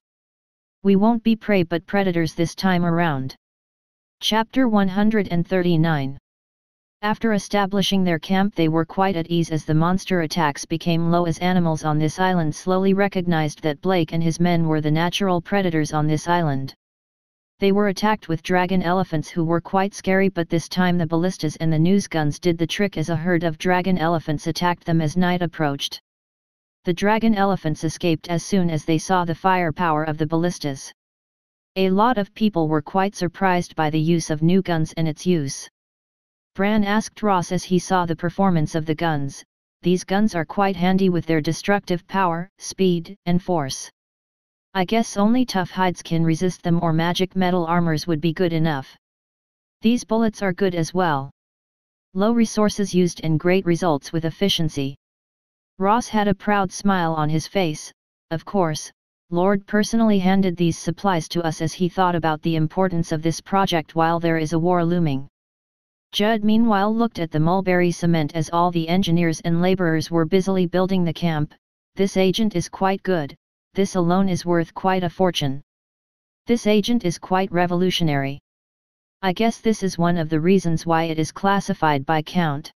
We won't be prey but predators this time around. Chapter 139. After establishing their camp they were quite at ease as the monster attacks became low, as animals on this island slowly recognized that Blake and his men were the natural predators on this island. They were attacked with dragon elephants who were quite scary, but this time the ballistas and the news guns did the trick as a herd of dragon elephants attacked them as night approached. The dragon elephants escaped as soon as they saw the firepower of the ballistas. A lot of people were quite surprised by the use of new guns and its use. Bran asked Ross as he saw the performance of the guns, "These guns are quite handy with their destructive power, speed, and force. I guess only tough hides can resist them, or magic metal armors would be good enough. These bullets are good as well. Low resources used and great results with efficiency." Ross had a proud smile on his face. Of course, Lord personally handed these supplies to us as he thought about the importance of this project while there is a war looming. Judd meanwhile looked at the mulberry cement as all the engineers and laborers were busily building the camp. This agent is quite good, this alone is worth quite a fortune. This agent is quite revolutionary. I guess this is one of the reasons why it is classified by count.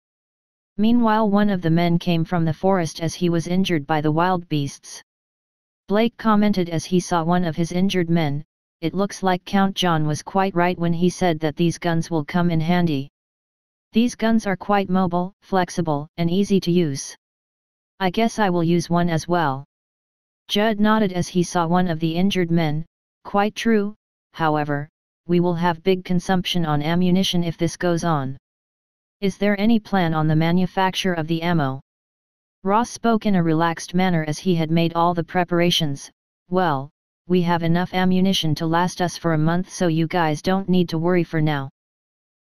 Meanwhile one of the men came from the forest as he was injured by the wild beasts. Blake commented as he saw one of his injured men, "It looks like Count John was quite right when he said that these guns will come in handy. These guns are quite mobile, flexible, and easy to use. I guess I will use one as well." Judd nodded as he saw one of the injured men. "Quite true, however, we will have big consumption on ammunition if this goes on. Is there any plan on the manufacture of the ammo?" Ross spoke in a relaxed manner as he had made all the preparations. "Well, we have enough ammunition to last us for a month, so you guys don't need to worry for now.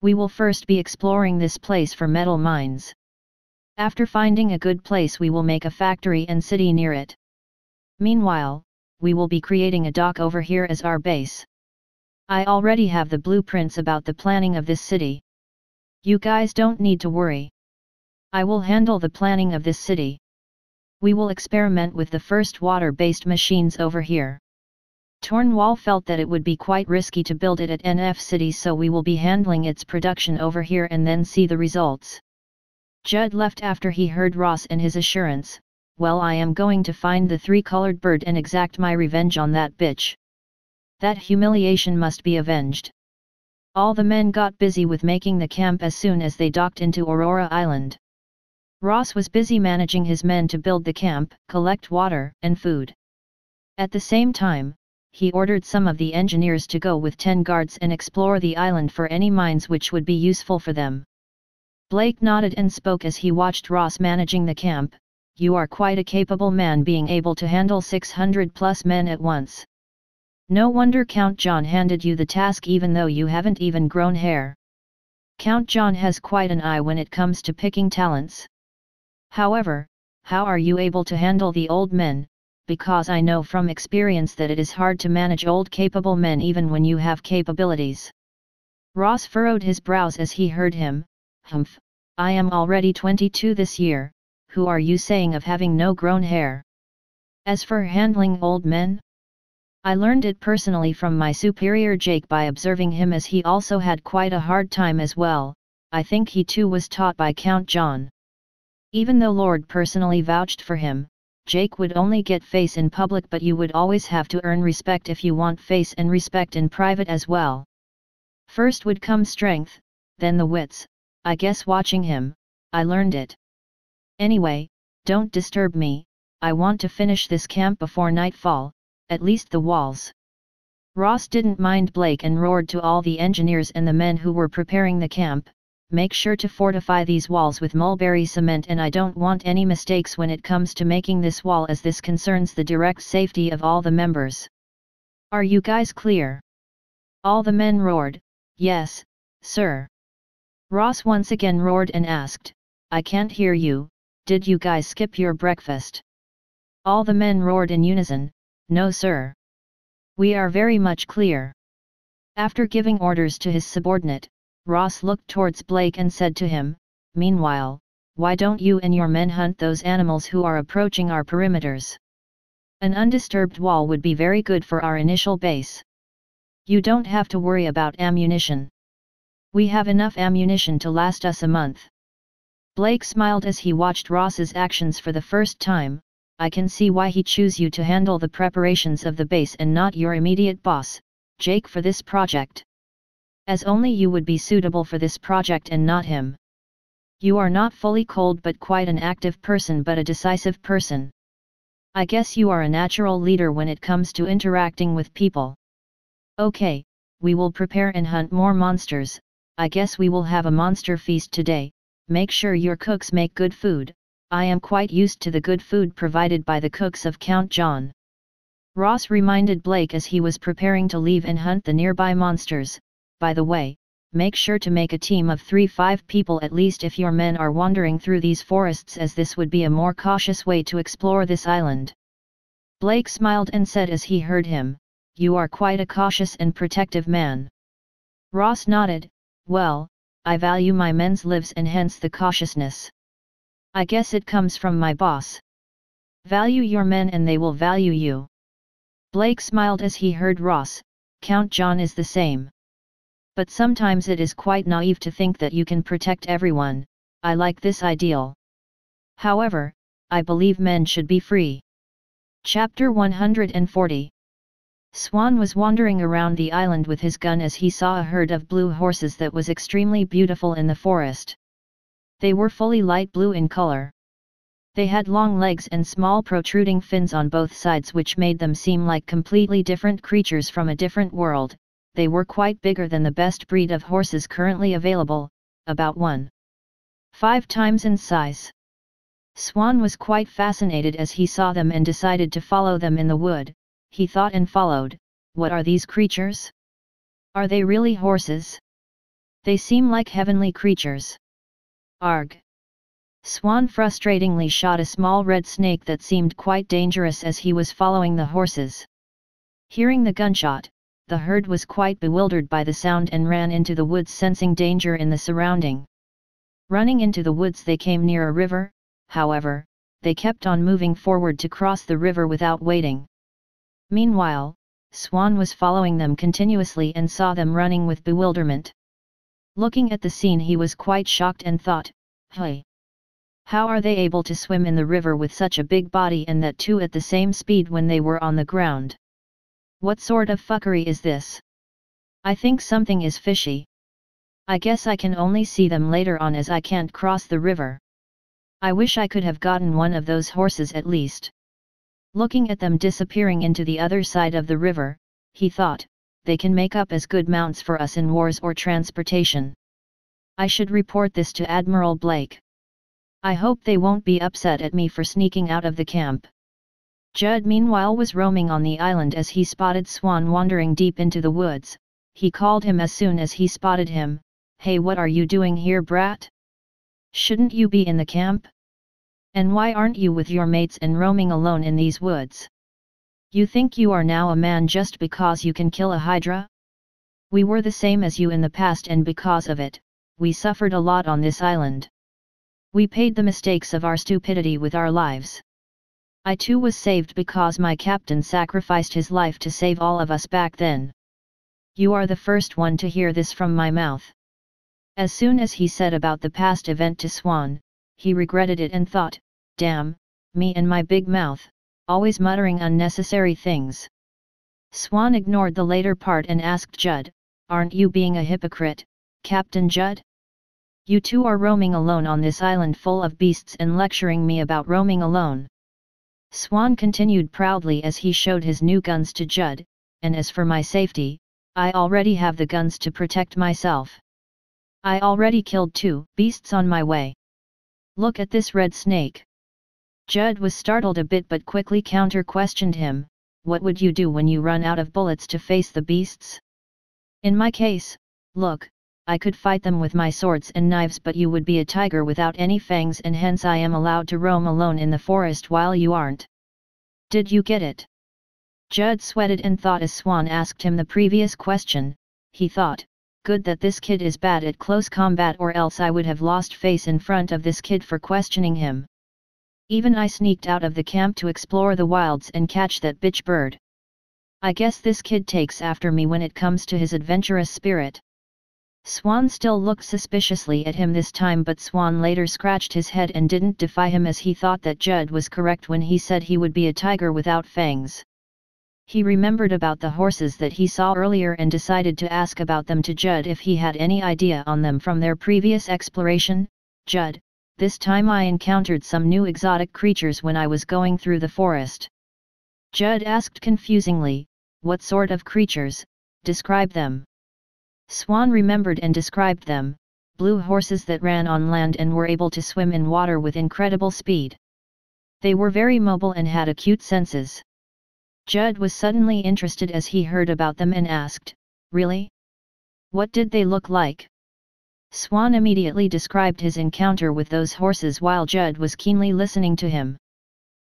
We will first be exploring this place for metal mines. After finding a good place we will make a factory and city near it. Meanwhile, we will be creating a dock over here as our base. I already have the blueprints about the planning of this city. You guys don't need to worry. I will handle the planning of this city. We will experiment with the first water-based machines over here. Tornwall felt that it would be quite risky to build it at NF City, so we will be handling its production over here and then see the results." Judd left after he heard Ross and his assurance, "Well, I am going to find the three-colored bird and exact my revenge on that bitch. That humiliation must be avenged." All the men got busy with making the camp as soon as they docked into Aurora Island. Ross was busy managing his men to build the camp, collect water and food. At the same time, he ordered some of the engineers to go with 10 guards and explore the island for any mines which would be useful for them. Blake nodded and spoke as he watched Ross managing the camp. "You are quite a capable man, being able to handle 600 plus men at once. No wonder Count John handed you the task even though you haven't even grown hair. Count John has quite an eye when it comes to picking talents. However, how are you able to handle the old men, because I know from experience that it is hard to manage old capable men even when you have capabilities. Ross furrowed his brows as he heard him. Humph, I am already 22 this year, who are you saying of having no grown hair? As for handling old men, I learned it personally from my superior Jake by observing him, as he also had quite a hard time as well. I think he too was taught by Count John. Even though Lord personally vouched for him, Jake would only get face in public, but you would always have to earn respect if you want face and respect in private as well. First would come strength, then the wits. I guess watching him, I learned it. Anyway, don't disturb me, I want to finish this camp before nightfall, at least the walls. Ross didn't mind Blake and roared to all the engineers and the men who were preparing the camp, make sure to fortify these walls with mulberry cement, and I don't want any mistakes when it comes to making this wall, as this concerns the direct safety of all the members. Are you guys clear? All the men roared, yes, sir. Ross once again roared and asked, I can't hear you, did you guys skip your breakfast? All the men roared in unison, no sir. We are very much clear. After giving orders to his subordinate, Ross looked towards Blake and said to him, meanwhile, why don't you and your men hunt those animals who are approaching our perimeters? An undisturbed wall would be very good for our initial base. You don't have to worry about ammunition. We have enough ammunition to last us a month. Blake smiled as he watched Ross's actions for the first time. I can see why he chose you to handle the preparations of the base and not your immediate boss, Jake, for this project. As only you would be suitable for this project and not him. You are not fully cold but quite an active person, but a decisive person. I guess you are a natural leader when it comes to interacting with people. Okay, we will prepare and hunt more monsters. I guess we will have a monster feast today. Make sure your cooks make good food. I am quite used to the good food provided by the cooks of Count John. Ross reminded Blake as he was preparing to leave and hunt the nearby monsters. By the way, make sure to make a team of 3-5 people at least if your men are wandering through these forests, as this would be a more cautious way to explore this island. Blake smiled and said as he heard him, you are quite a cautious and protective man. Ross nodded, well, I value my men's lives and hence the cautiousness. I guess it comes from my boss. Value your men and they will value you. Blake smiled as he heard Ross, Count John is the same. But sometimes it is quite naive to think that you can protect everyone. I like this ideal. However, I believe men should be free. Chapter 140. Swan was wandering around the island with his gun as he saw a herd of blue horses that was extremely beautiful in the forest. They were fully light blue in color. They had long legs and small protruding fins on both sides, which made them seem like completely different creatures from a different world. They were quite bigger than the best breed of horses currently available, about 1.5 times in size. Swan was quite fascinated as he saw them and decided to follow them in the wood. He thought and followed. What are these creatures? Are they really horses? They seem like heavenly creatures. Arg! Swan frustratingly shot a small red snake that seemed quite dangerous as he was following the horses. Hearing the gunshot, the herd was quite bewildered by the sound and ran into the woods, sensing danger in the surrounding. Running into the woods, they came near a river. However, they kept on moving forward to cross the river without waiting. Meanwhile, Swan was following them continuously and saw them running with bewilderment. Looking at the scene, he was quite shocked and thought, hey! How are they able to swim in the river with such a big body, and that too at the same speed when they were on the ground? What sort of fuckery is this? I think something is fishy. I guess I can only see them later on as I can't cross the river. I wish I could have gotten one of those horses at least. Looking at them disappearing into the other side of the river, he thought, they can make up as good mounts for us in wars or transportation. I should report this to Admiral Blake. I hope they won't be upset at me for sneaking out of the camp. Judd meanwhile was roaming on the island as he spotted Swan wandering deep into the woods. He called him as soon as he spotted him. Hey, what are you doing here, brat? Shouldn't you be in the camp? And why aren't you with your mates and roaming alone in these woods? You think you are now a man just because you can kill a hydra? We were the same as you in the past, and because of it, we suffered a lot on this island. We paid the mistakes of our stupidity with our lives. I too was saved because my captain sacrificed his life to save all of us back then. You are the first one to hear this from my mouth. As soon as he said about the past event to Swan, he regretted it and thought, damn, me and my big mouth, always muttering unnecessary things. Swan ignored the later part and asked Judd, aren't you being a hypocrite, Captain Judd? You two are roaming alone on this island full of beasts and lecturing me about roaming alone. Swan continued proudly as he showed his new guns to Judd, and as for my safety, I already have the guns to protect myself. I already killed 2 beasts on my way. Look at this red snake. Judd was startled a bit but quickly counter-questioned him, what would you do when you run out of bullets to face the beasts? In my case, look, I could fight them with my swords and knives, but you would be a tiger without any fangs, and hence I am allowed to roam alone in the forest while you aren't. Did you get it? Judd sweated and thought as Swan asked him the previous question, he thought, good that this kid is bad at close combat, or else I would have lost face in front of this kid for questioning him. Even I sneaked out of the camp to explore the wilds and catch that bitch bird. I guess this kid takes after me when it comes to his adventurous spirit. Swan still looked suspiciously at him this time, but Swan later scratched his head and didn't defy him, as he thought that Judd was correct when he said he would be a tiger without fangs. He remembered about the horses that he saw earlier and decided to ask about them to Judd if he had any idea on them from their previous exploration. Judd, this time I encountered some new exotic creatures when I was going through the forest. Judd asked confusingly, what sort of creatures? Describe them. Swan remembered and described them, blue horses that ran on land and were able to swim in water with incredible speed. They were very mobile and had acute senses. Judd was suddenly interested as he heard about them and asked, really? What did they look like? Swan immediately described his encounter with those horses while Judd was keenly listening to him.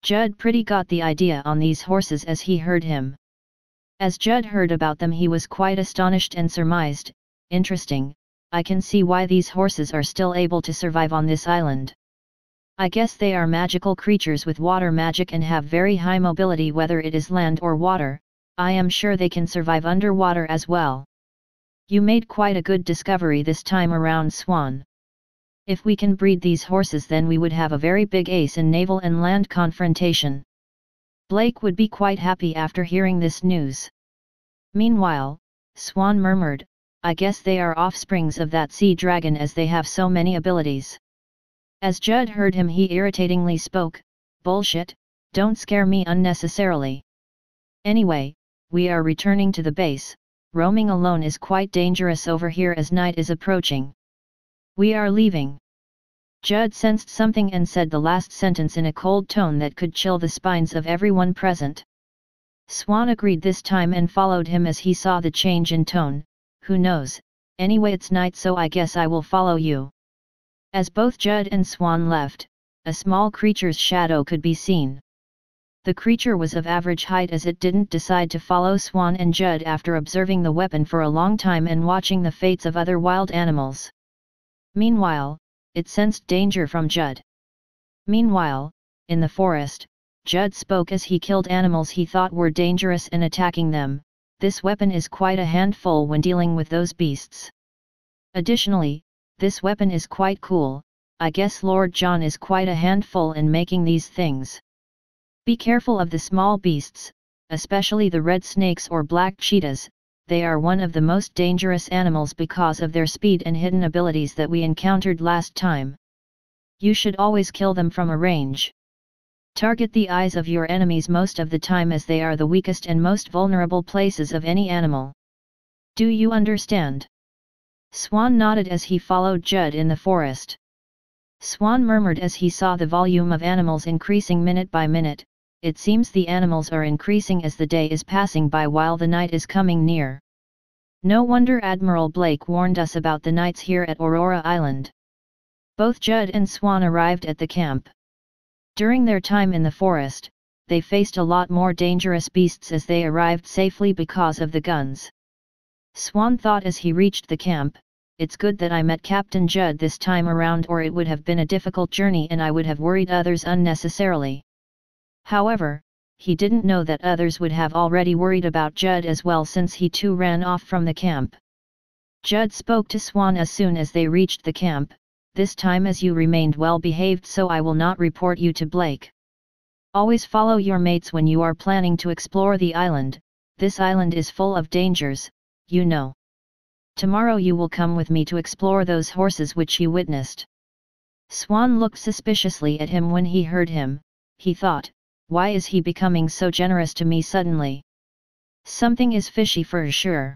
Judd pretty got the idea on these horses as he heard him. As Judd heard about them, he was quite astonished and surmised, interesting, I can see why these horses are still able to survive on this island. I guess they are magical creatures with water magic and have very high mobility, whether it is land or water. I am sure they can survive underwater as well. You made quite a good discovery this time around, Swan. If we can breed these horses, then we would have a very big ace in naval and land confrontation. Blake would be quite happy after hearing this news. Meanwhile, Swan murmured, I guess they are offsprings of that sea dragon, as they have so many abilities. As Judd heard him, he irritatingly spoke, bullshit, don't scare me unnecessarily. Anyway, we are returning to the base. Roaming alone is quite dangerous over here as night is approaching. We are leaving. Judd sensed something and said the last sentence in a cold tone that could chill the spines of everyone present. Swan agreed this time and followed him as he saw the change in tone. Who knows, anyway it's night, so I guess I will follow you. As both Judd and Swan left, a small creature's shadow could be seen. The creature was of average height, as it didn't decide to follow Swan and Judd after observing the weapon for a long time and watching the fates of other wild animals. Meanwhile, it sensed danger from Judd. Meanwhile, in the forest, Judd spoke as he killed animals he thought were dangerous and attacking them. This weapon is quite a handful when dealing with those beasts. Additionally, this weapon is quite cool. I guess Lord John is quite a handful in making these things. Be careful of the small beasts, especially the red snakes or black cheetahs. They are one of the most dangerous animals because of their speed and hidden abilities that we encountered last time. You should always kill them from a range. Target the eyes of your enemies most of the time, as they are the weakest and most vulnerable places of any animal. Do you understand? Swan nodded as he followed Judd in the forest. Swan murmured as he saw the volume of animals increasing minute by minute. It seems the animals are increasing as the day is passing by while the night is coming near. No wonder Admiral Blake warned us about the nights here at Aurora Island. Both Judd and Swan arrived at the camp. During their time in the forest, they faced a lot more dangerous beasts as they arrived safely because of the guns. Swan thought as he reached the camp, "It's good that I met Captain Judd this time around, or it would have been a difficult journey and I would have worried others unnecessarily." However, he didn't know that others would have already worried about Judd as well, since he too ran off from the camp. Judd spoke to Swan as soon as they reached the camp, "This time as you remained well behaved, so I will not report you to Blake. Always follow your mates when you are planning to explore the island. This island is full of dangers, you know. Tomorrow you will come with me to explore those horses which you witnessed." Swan looked suspiciously at him when he heard him. He thought, "Why is he becoming so generous to me suddenly? Something is fishy for sure."